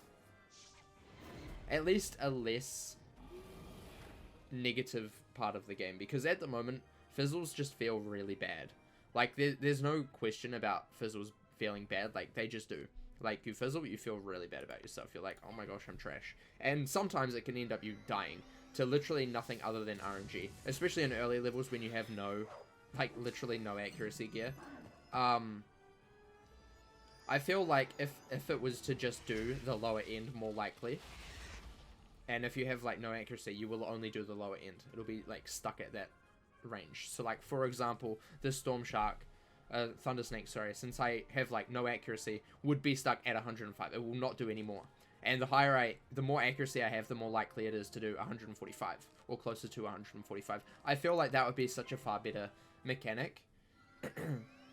At least a less negative part of the game. Because at the moment, fizzles just feel really bad. Like, there's no question about fizzles feeling bad. Like, they just do. Like, you fizzle, you feel really bad about yourself. You're like, oh my gosh, I'm trash. And sometimes it can end up you dying to literally nothing other than RNG. Especially in early levels when you have no, like, literally no accuracy gear. I feel like if it was to just do the lower end more likely... And if you have, like, no accuracy, you will only do the lower end. It'll be, like, stuck at that range. So, like, for example, this Storm Shark, Thunder Snake, sorry, since I have, like, no accuracy, would be stuck at 105. It will not do any more. And the more accuracy I have, the more likely it is to do 145. Or closer to 145. I feel like that would be such a far better mechanic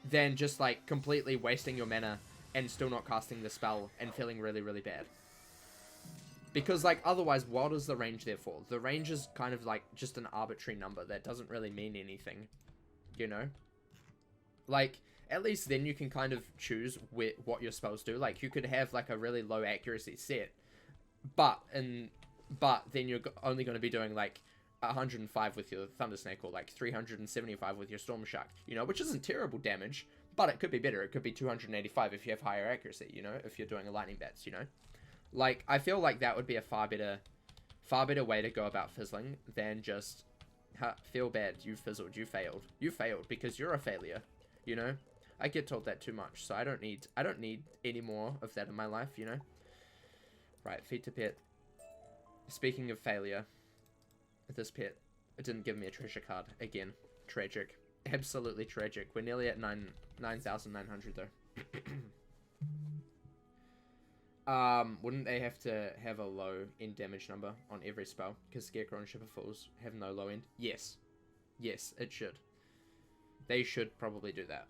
than just, like, completely wasting your mana and still not casting the spell and feeling really, really bad. Because, like, otherwise, what is the range there for? The range is kind of, like, just an arbitrary number that doesn't really mean anything, you know? Like, at least then you can kind of choose what your spells do. Like, you could have, like, a really low accuracy set, but then you're only going to be doing, like, 105 with your Thunder Snake or, like, 375 with your Storm Shark, you know? Which isn't terrible damage, but it could be better. It could be 285 if you have higher accuracy, you know? If you're doing a Lightning Bats, you know? Like, I feel like that would be a far better way to go about fizzling than just feel bad, you fizzled, you failed. You failed because you're a failure, you know? I get told that too much, so I don't need any more of that in my life, you know? Right, feed to pet. Speaking of failure, this pet, it didn't give me a treasure card. Again, tragic. Absolutely tragic. We're nearly at 9,900 though. Wouldn't they have to have a low end damage number on every spell? Because Scarecrow and Ship of Fools have no low end? Yes. Yes, it should. They should probably do that.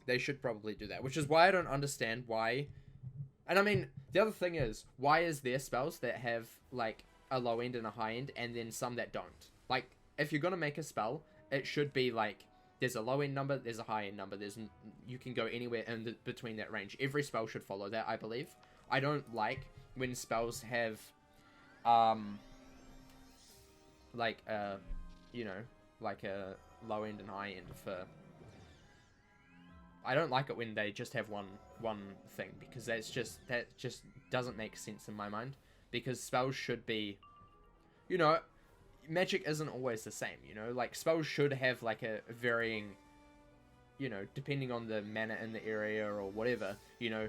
They should probably do that. Which is why I don't understand why... And I mean, the other thing is, why is there spells that have, like, a low end and a high end, and then some that don't? Like, if you're gonna make a spell, it should be, like... There's a low end number, there's a high end number, you can go anywhere in between that range. Every spell should follow that, I believe. I don't like when spells have, like, you know, like a low end and high end for... I don't like it when they just have one thing, because that just doesn't make sense in my mind. Because spells should be, you know, magic isn't always the same, you know? Like, spells should have, like, a varying, you know, depending on the mana in the area or whatever, you know,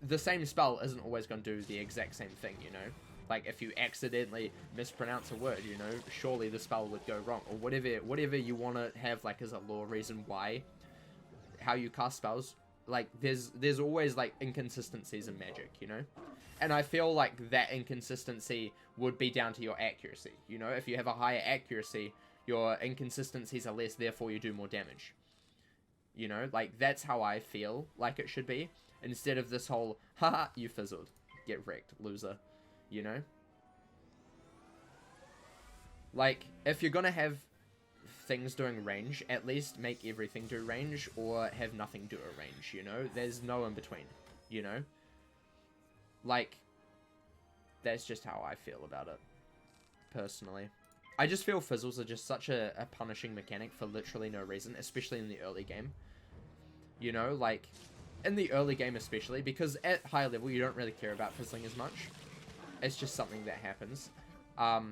the same spell isn't always going to do the exact same thing, you know? Like, if you accidentally mispronounce a word, you know, surely the spell would go wrong, or whatever you want to have, like, as a lore reason why, how you cast spells, like, there's always, like, inconsistencies in magic, you know? And I feel like that inconsistency would be down to your accuracy, you know? If you have a higher accuracy, your inconsistencies are less, therefore you do more damage. You know? Like, that's how I feel like it should be, instead of this whole, haha, you fizzled, get wrecked, loser. You know? Like, if you're gonna have things doing range, at least make everything do range, or have nothing do a range, you know? There's no in between, you know? Like, that's just how I feel about it, personally. I just feel fizzles are just such a punishing mechanic for literally no reason, especially in the early game. You know, like, in the early game especially, because at higher level you don't really care about fizzling as much. It's just something that happens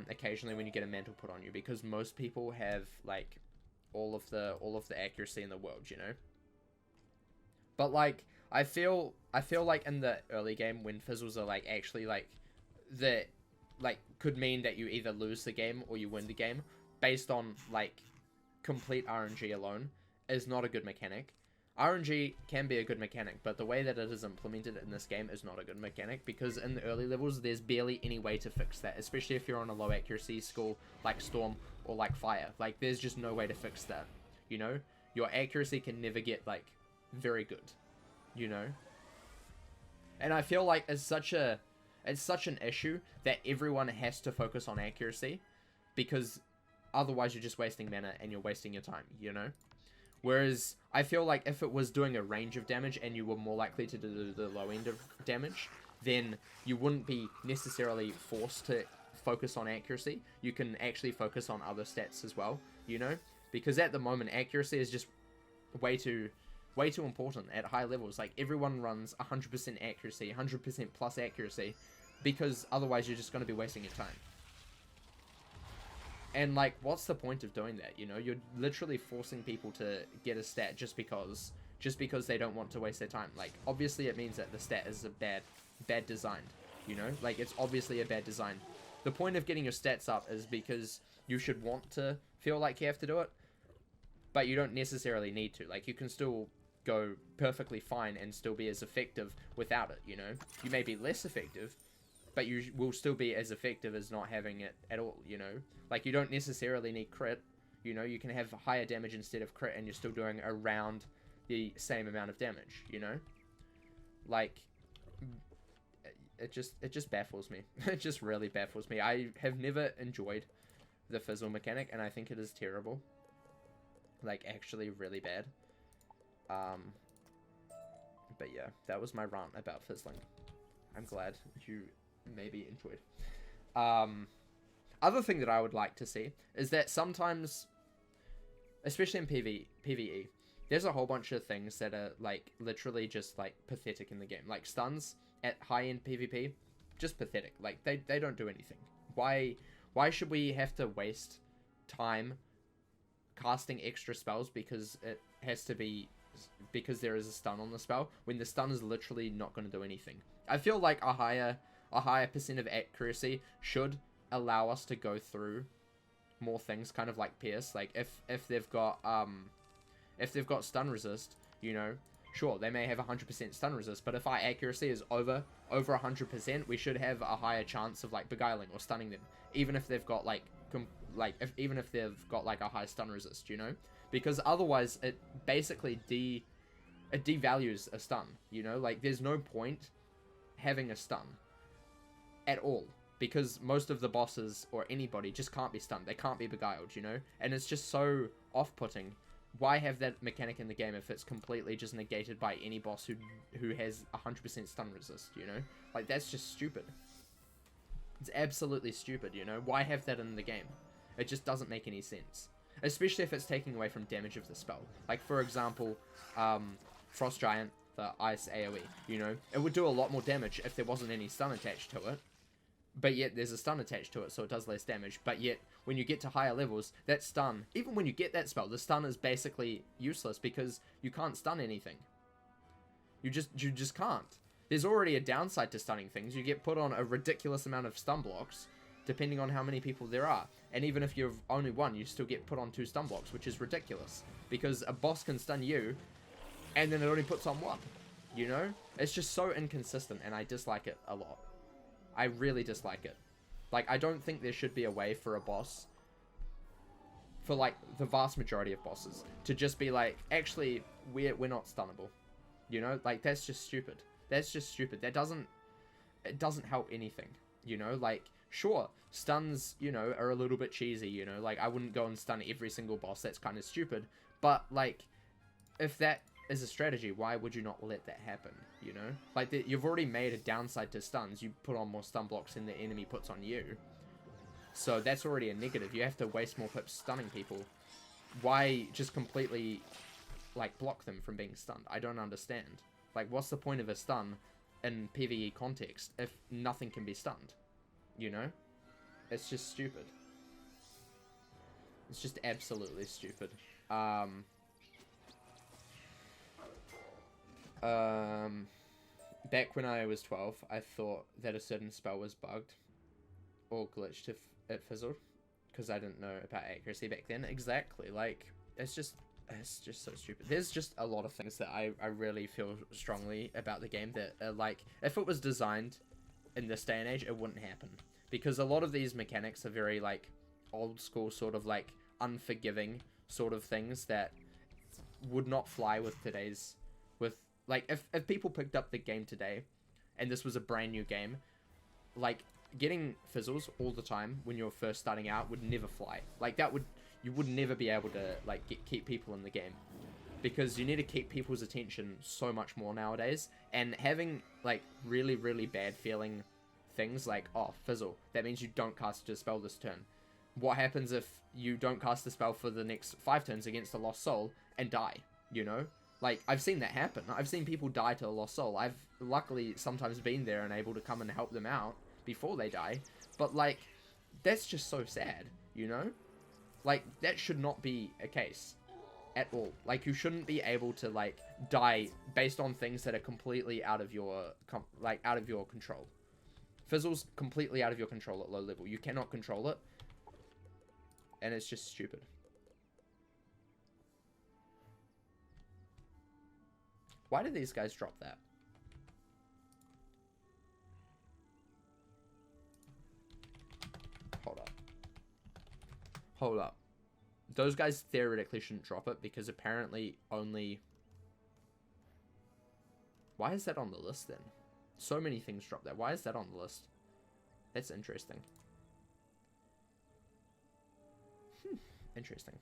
occasionally when you get a mantle put on you, because most people have, like, all of the accuracy in the world, you know? But, like, I feel like in the early game when fizzles are, like, actually, like, that, like, could mean that you either lose the game or you win the game based on, like, complete RNG alone is not a good mechanic. RNG can be a good mechanic, but the way that it is implemented in this game is not a good mechanic, because in the early levels, there's barely any way to fix that, especially if you're on a low accuracy school like Storm or like Fire. Like, there's just no way to fix that, you know? Your accuracy can never get, like, very good, you know? And I feel like it's such an issue that everyone has to focus on accuracy, because otherwise you're just wasting mana and you're wasting your time, you know? Whereas, I feel like if it was doing a range of damage and you were more likely to do the low end of damage, then you wouldn't be necessarily forced to focus on accuracy. You can actually focus on other stats as well, you know? Because at the moment, accuracy is just way too important at high levels. Like, everyone runs 100% accuracy, 100% plus accuracy, because otherwise you're just going to be wasting your time. And, like, what's the point of doing that, you know? You're literally forcing people to get a stat just because they don't want to waste their time. Like, obviously it means that the stat is a bad design, you know? Like, it's obviously a bad design. The point of getting your stats up is because you should want to feel like you have to do it, but you don't necessarily need to. Like, you can still go perfectly fine and still be as effective without it, you know? You may be less effective, but you will still be as effective as not having it at all, you know? Like, you don't necessarily need crit, you know? You can have higher damage instead of crit, and you're still doing around the same amount of damage, you know? Like, it just baffles me. It just really baffles me. I have never enjoyed the fizzle mechanic, and I think it is terrible. Like, actually really bad. But yeah, that was my rant about fizzling. I'm glad you maybe enjoyed. Other thing that I would like to see is that sometimes, especially in PvE, there's a whole bunch of things that are, like, literally just, like, pathetic in the game. Like, stuns at high-end PvP, just pathetic. Like, they don't do anything. Why should we have to waste time casting extra spells because it has to be, because there is a stun on the spell, when the stun is literally not going to do anything? I feel like a higher percent of accuracy should allow us to go through more things, kind of like Pierce. Like, if they've got stun resist, you know, sure, they may have 100% stun resist, but if our accuracy is over 100%, we should have a higher chance of, like, beguiling or stunning them, even if they've got, like, even if they've got, like, a high stun resist, you know? Because otherwise it basically it devalues a stun, you know? Like, there's no point having a stun at all, because most of the bosses or anybody just can't be stunned. They can't be beguiled, you know? And it's just so off-putting. Why have that mechanic in the game if it's completely just negated by any boss who has 100% stun resist, you know? Like, that's just stupid. It's absolutely stupid, you know? Why have that in the game? It just doesn't make any sense. Especially if it's taking away from damage of the spell. Like, for example, Frost Giant, the Ice AoE, you know? It would do a lot more damage if there wasn't any stun attached to it. but yet there's a stun attached to it, so it does less damage. But yet, when you get to higher levels, that stun, even when you get that spell, the stun is basically useless because you can't stun anything. You just can't. There's already a downside to stunning things. You get put on a ridiculous amount of stun blocks, depending on how many people there are. And even if you've only one, you still get put on 2 stun blocks, which is ridiculous. Because a boss can stun you, and then it only puts on 1. You know? It's just so inconsistent, and I dislike it a lot. I really dislike it. Like, I don't think there should be a way for a boss, for, like, the vast majority of bosses, to just be like, actually, we're not stunnable. You know? Like, that's just stupid. That's just stupid. It doesn't help anything. You know? Like, sure, stuns, you know, are a little bit cheesy, you know? Like, I wouldn't go and stun every single boss. That's kind of stupid. But, like, if that is a strategy, why would you not let that happen, you know? Like, you've already made a downside to stuns. You put on more stun blocks than the enemy puts on you. So that's already a negative. You have to waste more pips stunning people. Why just completely, like, block them from being stunned? I don't understand. Like, what's the point of a stun in PvE context if nothing can be stunned? You know? It's just stupid. It's just absolutely stupid. Back when I was 12, I thought that a certain spell was bugged or glitched if it fizzled, because I didn't know about accuracy back then. Exactly. Like, it's just so stupid. There's just a lot of things that I really feel strongly about the game that are like, if it was designed in this day and age, it wouldn't happen. Because a lot of these mechanics are very, like, old school, sort of, like, unforgiving sort of things that would not fly with today's, like, if people picked up the game today, and this was a brand new game, like, getting fizzles all the time when you're first starting out would never fly. Like, you would never be able to, like, keep people in the game. Because you need to keep people's attention so much more nowadays, and having, like, really, really bad feeling things like, oh, fizzle, that means you don't cast a spell this turn. What happens if you don't cast a spell for the next 5 turns against a Lost Soul and die, you know? Like, I've seen that happen. I've seen people die to a Lost Soul. I've luckily sometimes been there and able to come and help them out before they die. But, like, that's just so sad, you know? Like, that should not be a case at all. Like, you shouldn't be able to, like, die based on things that are completely out of your, out of your control. Fizzle's completely out of your control at low level. You cannot control it. And it's just stupid. Why did these guys drop that? Hold up. Hold up. Those guys theoretically shouldn't drop it because apparently only... Why is that on the list then? So many things drop that. Why is that on the list? That's interesting. Interesting.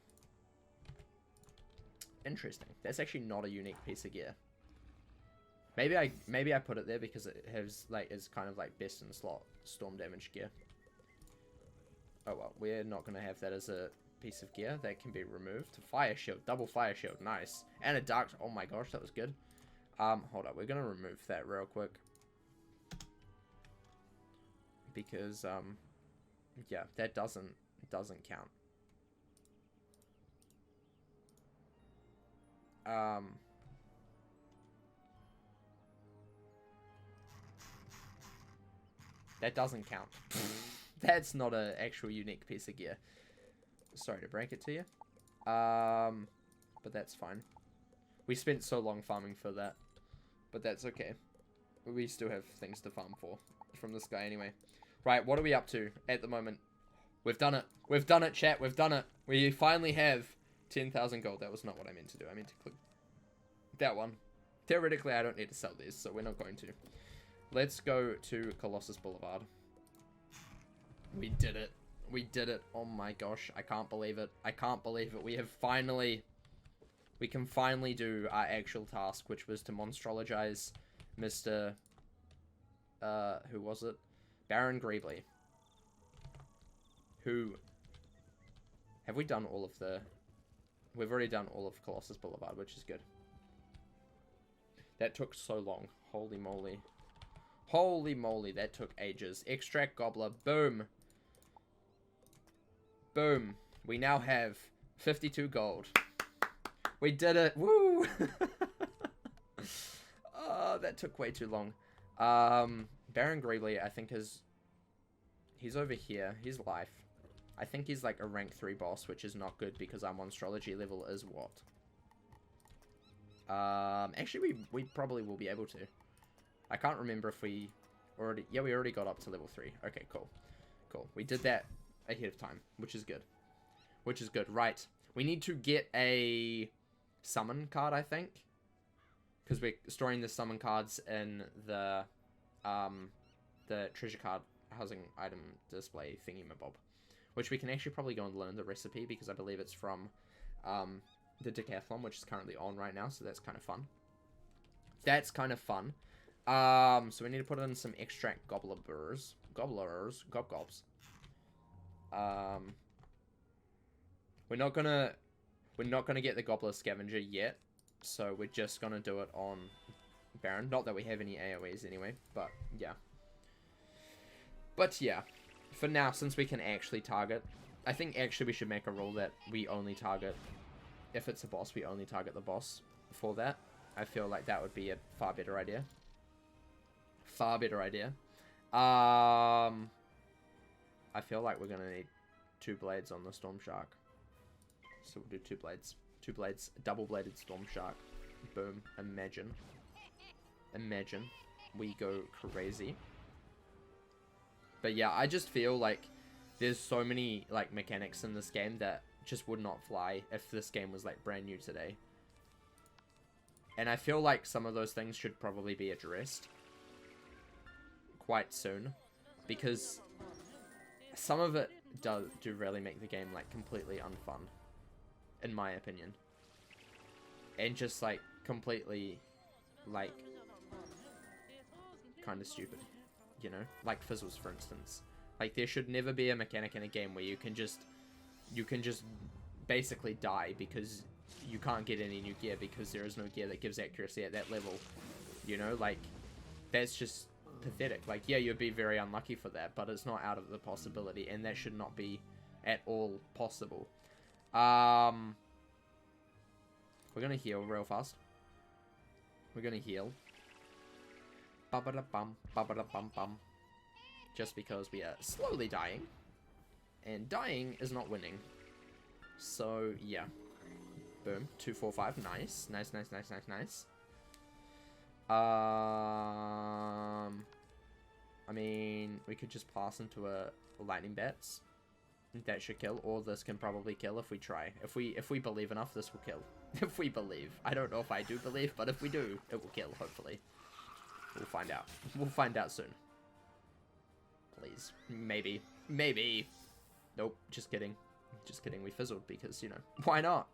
Interesting. That's actually not a unique piece of gear. Maybe I put it there because it has, like, is kind of like best in slot storm damage gear. Oh well, we're not gonna have that as a piece of gear. That can be removed. Fire shield, double fire shield, nice. And a dark, oh my gosh, that was good. Hold up, we're gonna remove that real quick. Because, yeah, that doesn't count. That doesn't count. That's not an actual unique piece of gear. Sorry to break it to you. But that's fine. We spent so long farming for that. But that's okay. We still have things to farm for from this guy anyway. Right, what are we up to at the moment? We've done it. We've done it, chat. We've done it. We finally have 10,000 gold. That was not what I meant to do. I meant to click that one. Theoretically, I don't need to sell these, so we're not going to. Let's go to Colossus Boulevard. We did it. We did it. Oh my gosh. I can't believe it. I can't believe it. We have finally... We can finally do our actual task, which was to monstrologize Mr... who was it? Baron Greebly. Who... Have we done all of the... We've already done all of Colossus Boulevard, which is good. That took so long. Holy moly. Holy moly, that took ages. Extract Gobbler. Boom. Boom. We now have 52 gold. We did it. Woo! Oh, that took way too long. Baron Greebly, I think he's over here. He's life. I think he's like a rank 3 boss, which is not good because our monstrology level is what? Actually, we probably will be able to. I can't remember if we already... Yeah, we already got up to level 3. Okay, cool. Cool. We did that ahead of time, which is good. Which is good. Right. We need to get a summon card, I think. Because we're storing the summon cards in the treasure card housing item display thingy-mabob. Which we can actually probably go and learn the recipe, because I believe it's from the decathlon, which is currently on right now, so that's kind of fun. That's kind of fun. So we need to put in some extract gobblers. Gobs. We're not gonna get the gobbler scavenger yet, so we're just gonna do it on Baron. Not that we have any AoEs anyway, but yeah. But yeah, for now, since we can actually target, I think actually we should make a rule that we only target, if it's a boss, we only target the boss for that. I feel like that would be a far better idea. Far better idea. I feel like we're gonna need 2 blades on the Storm Shark. So we'll do 2 blades. 2 blades, double-bladed Storm Shark. Boom. Imagine. Imagine. We go crazy. But yeah, I just feel like there's so many like mechanics in this game that just would not fly if this game was like brand new today. And I feel like some of those things should probably be addressed quite soon, because some of it do really make the game like completely unfun, in my opinion, and just like completely like kind of stupid, you know, like fizzles, for instance. Like, there should never be a mechanic in a game where you can just basically die because you can't get any new gear, because there is no gear that gives accuracy at that level, you know. Like, that's just pathetic. Like, yeah, you'd be very unlucky for that, but it's not out of the possibility, and that should not be at all possible. We're gonna heal real fast. We're gonna heal. Ba-ba-da-bum, ba-ba-da-bum-bum. Just because we are slowly dying. And dying is not winning. So, yeah. Boom. 2, 4, 5. Nice. Nice, nice, nice, nice, nice. I mean, we could just pass into a lightning bats. That should kill, or this can probably kill if we try. If we believe enough, this will kill. If we believe. I don't know if I do believe, but if we do, it will kill, hopefully. We'll find out. We'll find out soon. Please. Maybe. Maybe. Nope, just kidding. Just kidding, we fizzled because, you know, why not?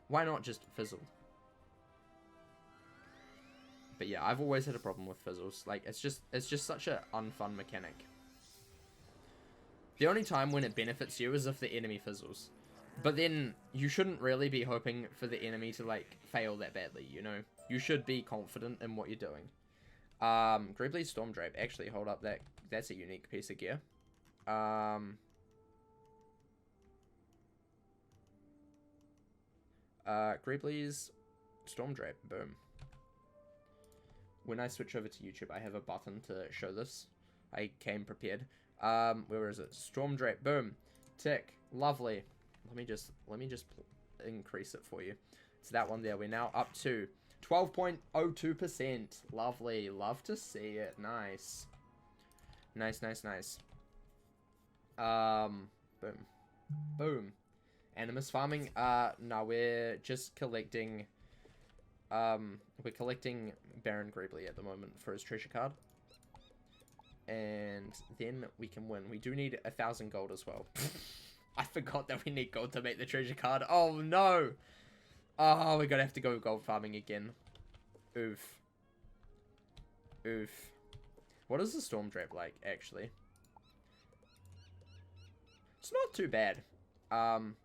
Why not just fizzle? But yeah, I've always had a problem with fizzles. Like, it's just such a unfun mechanic. The only time when it benefits you is if the enemy fizzles. But then, you shouldn't really be hoping for the enemy to, like, fail that badly, you know? You should be confident in what you're doing. Greebly's Storm Drape. Actually, hold up, that's a unique piece of gear. Greebly's Storm Drape. Boom. When I switch over to YouTube, I have a button to show this. I came prepared. Where is it? Storm Drape. Boom. Tick. Lovely. Let me just increase it for you. It's that one there. We're now up to 12.02%. Lovely. Love to see it. Nice. Nice, nice, nice. Boom. Boom. Animus farming. No, we're just collecting. We're collecting Baron Greebly at the moment for his treasure card. And then we can win. We do need 1,000 gold as well. I forgot that we need gold to make the treasure card. Oh, no. Oh, we're going to have to go gold farming again. Oof. Oof. What is the Storm Drape like, actually? It's not too bad.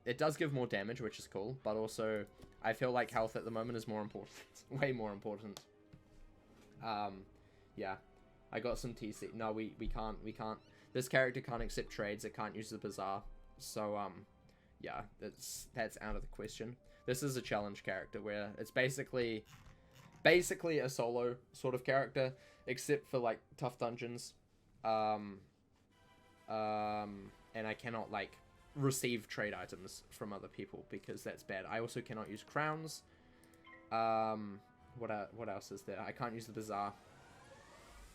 It does give more damage, which is cool. But also, I feel like health at the moment is more important. Way more important. Yeah. I got some TC. No, we can't. This character can't accept trades. It can't use the Bazaar. So, yeah, that's out of the question. This is a challenge character where it's basically a solo sort of character, except for, like, tough dungeons. And I cannot, like, receive trade items from other people because that's bad. I also cannot use crowns. What else is there? I can't use the Bazaar.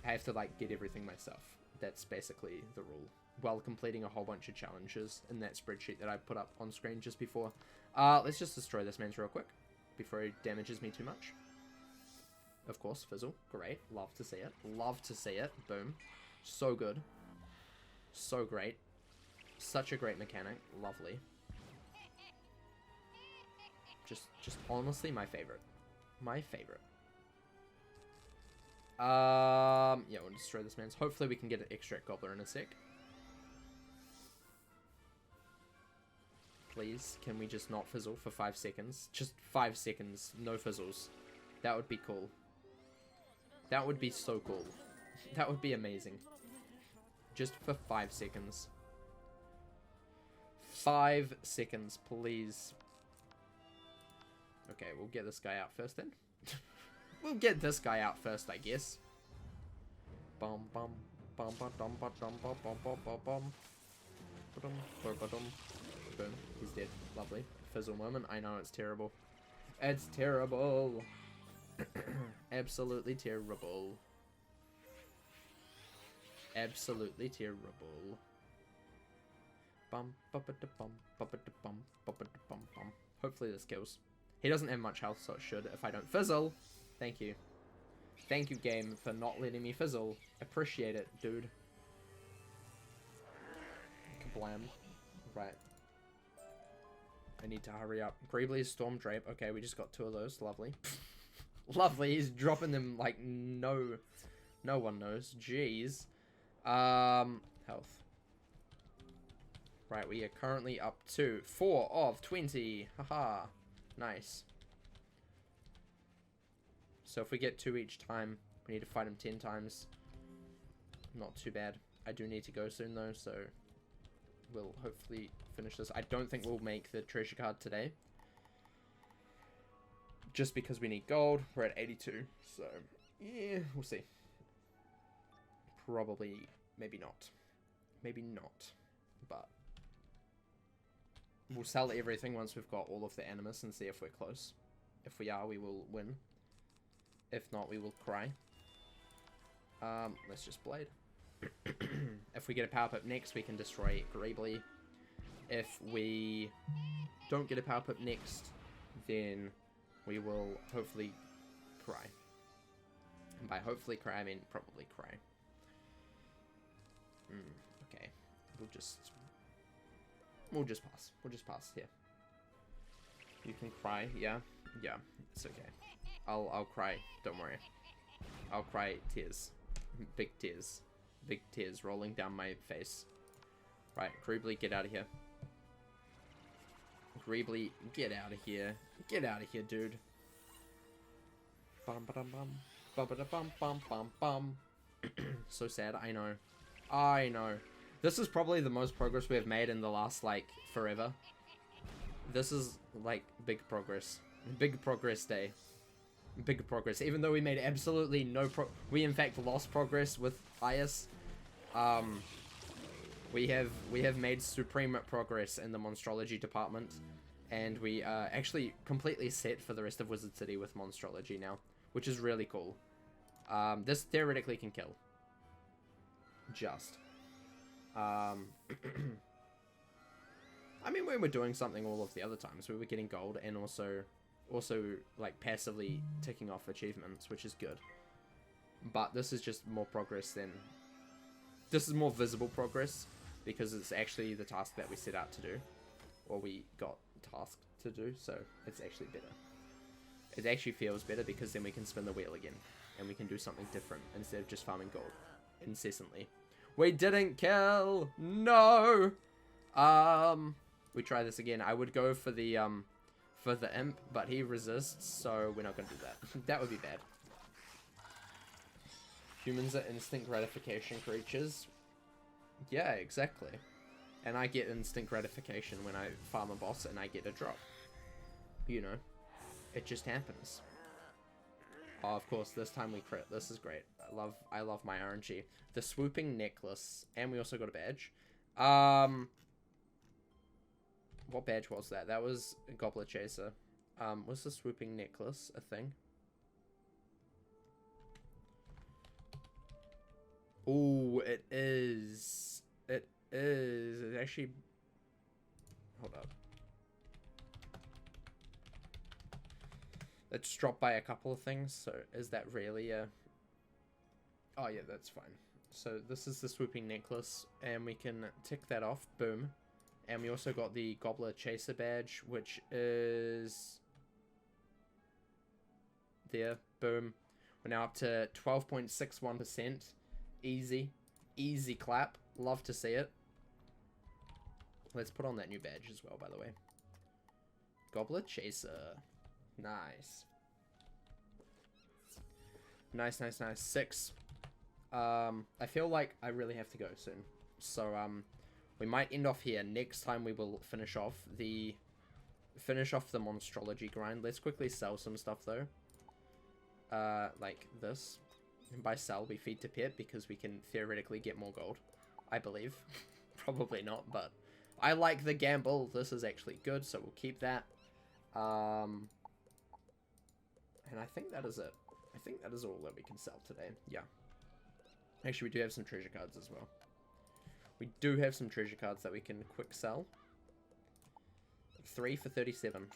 I have to, like, get everything myself. That's basically the rule. While completing a whole bunch of challenges in that spreadsheet that I put up on screen just before. Let's just destroy this man's real quick before he damages me too much. Of course, Fizzle. Great. Love to see it. Love to see it. Boom. So good. So great. Such a great mechanic. Lovely. Just honestly my favorite. My favorite. Yeah, we'll destroy this man's. Hopefully we can get an extract gobbler in a sec. Please, can we just not fizzle for 5 seconds? Just 5 seconds, no fizzles. That would be cool. That would be so cool. That would be amazing. Just for 5 seconds. 5 seconds, please. Okay, we'll get this guy out first then. We'll get this guy out first, I guess. Bum bum bum bum bum bum bum bum bum bum bum bum. Boom. He's dead. Lovely. Fizzle moment. I know it's terrible. It's terrible. Absolutely terrible. Absolutely terrible. Bum bum bum bum bum bum bum bum. Hopefully this kills. He doesn't have much health, so it should if I don't fizzle. Thank you. Thank you, game, for not letting me fizzle. Appreciate it, dude. Kablam. Right. I need to hurry up. Greebly's Storm Drape. Okay, we just got 2 of those. Lovely. Lovely. He's dropping them like no one knows. Jeez. Health. Right, we are currently up to 4 of 20. Haha. Nice. So if we get 2 each time, we need to fight him 10 times. Not too bad. I do need to go soon though, so we'll hopefully finish this. I don't think we'll make the treasure card today. Just because we need gold. We're at 82, so yeah, we'll see. Probably, maybe not. Maybe not, but we'll sell everything once we've got all of the animus and see if we're close. If we are, we will win. If not, we will cry. Let's just blade. If we get a power pip next, we can destroy Greebly. If we don't get a power pip next, then we will hopefully cry. And by hopefully cry, I mean probably cry. Okay. We'll just pass. We'll just pass here. You can cry, yeah? Yeah, it's okay. I'll cry, don't worry. I'll cry tears. Big tears. Big tears rolling down my face. Right, Greebly, get out of here. Greebly, get out of here. Get out of here, dude. Bum ba dum bum. Bum ba da bum bum bum bum. So sad, I know. I know. This is probably the most progress we have made in the last, like, forever. This is, like, big progress. Big progress day. Big progress. Even though we made absolutely no we in fact lost progress with IS. We have made supreme progress in the monstrology department, and we are actually completely set for the rest of Wizard City with monstrology now, which is really cool. This theoretically can kill. Just. I mean, we were doing something all of the other times. We were getting gold and also like passively ticking off achievements, which is good. But this is just more progress than... This is more visible progress, because it's actually the task that we set out to do. Or we got tasked to do, so it's actually better. It actually feels better because then we can spin the wheel again. And we can do something different instead of just farming gold incessantly. We didn't kill! No! We try this again. I would go for the imp, but he resists, so we're not gonna do that. That would be bad. Humans are instant gratification creatures. Yeah, exactly. And I get instant gratification when I farm a boss and I get a drop. You know, it just happens. Oh, of course, this time we crit. This is great. I love my RNG. The Swooping Necklace. And we also got a badge. What badge was that? That was a Goblet Chaser. Was the Swooping Necklace a thing? Oh, it is. It is. It actually... Hold up. It's dropped by a couple of things, so is that really a... Oh yeah, that's fine. So this is the Swooping Necklace, and we can tick that off. Boom. And we also got the Gobbler Chaser badge, which is... There. Boom. We're now up to 12.61%. Easy. Easy clap. Love to see it. Let's put on that new badge as well, by the way. Gobbler Chaser. Nice. Nice, nice, nice. 6. I feel like I really have to go soon. So, we might end off here. Next time we will finish off the monstrology grind. Let's quickly sell some stuff, though. Like this. And by sell, we feed to pet, because we can theoretically get more gold. I believe. Probably not, but I like the gamble. This is actually good, so we'll keep that. And I think that is it. I think that is all that we can sell today. Yeah. Actually, we do have some treasure cards as well. We do have some treasure cards that we can quick sell. 3 for 37.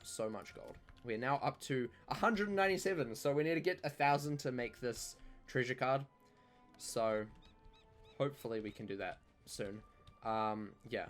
So much gold. We're now up to 197. So we need to get 1,000 to make this treasure card. So hopefully we can do that soon. Yeah.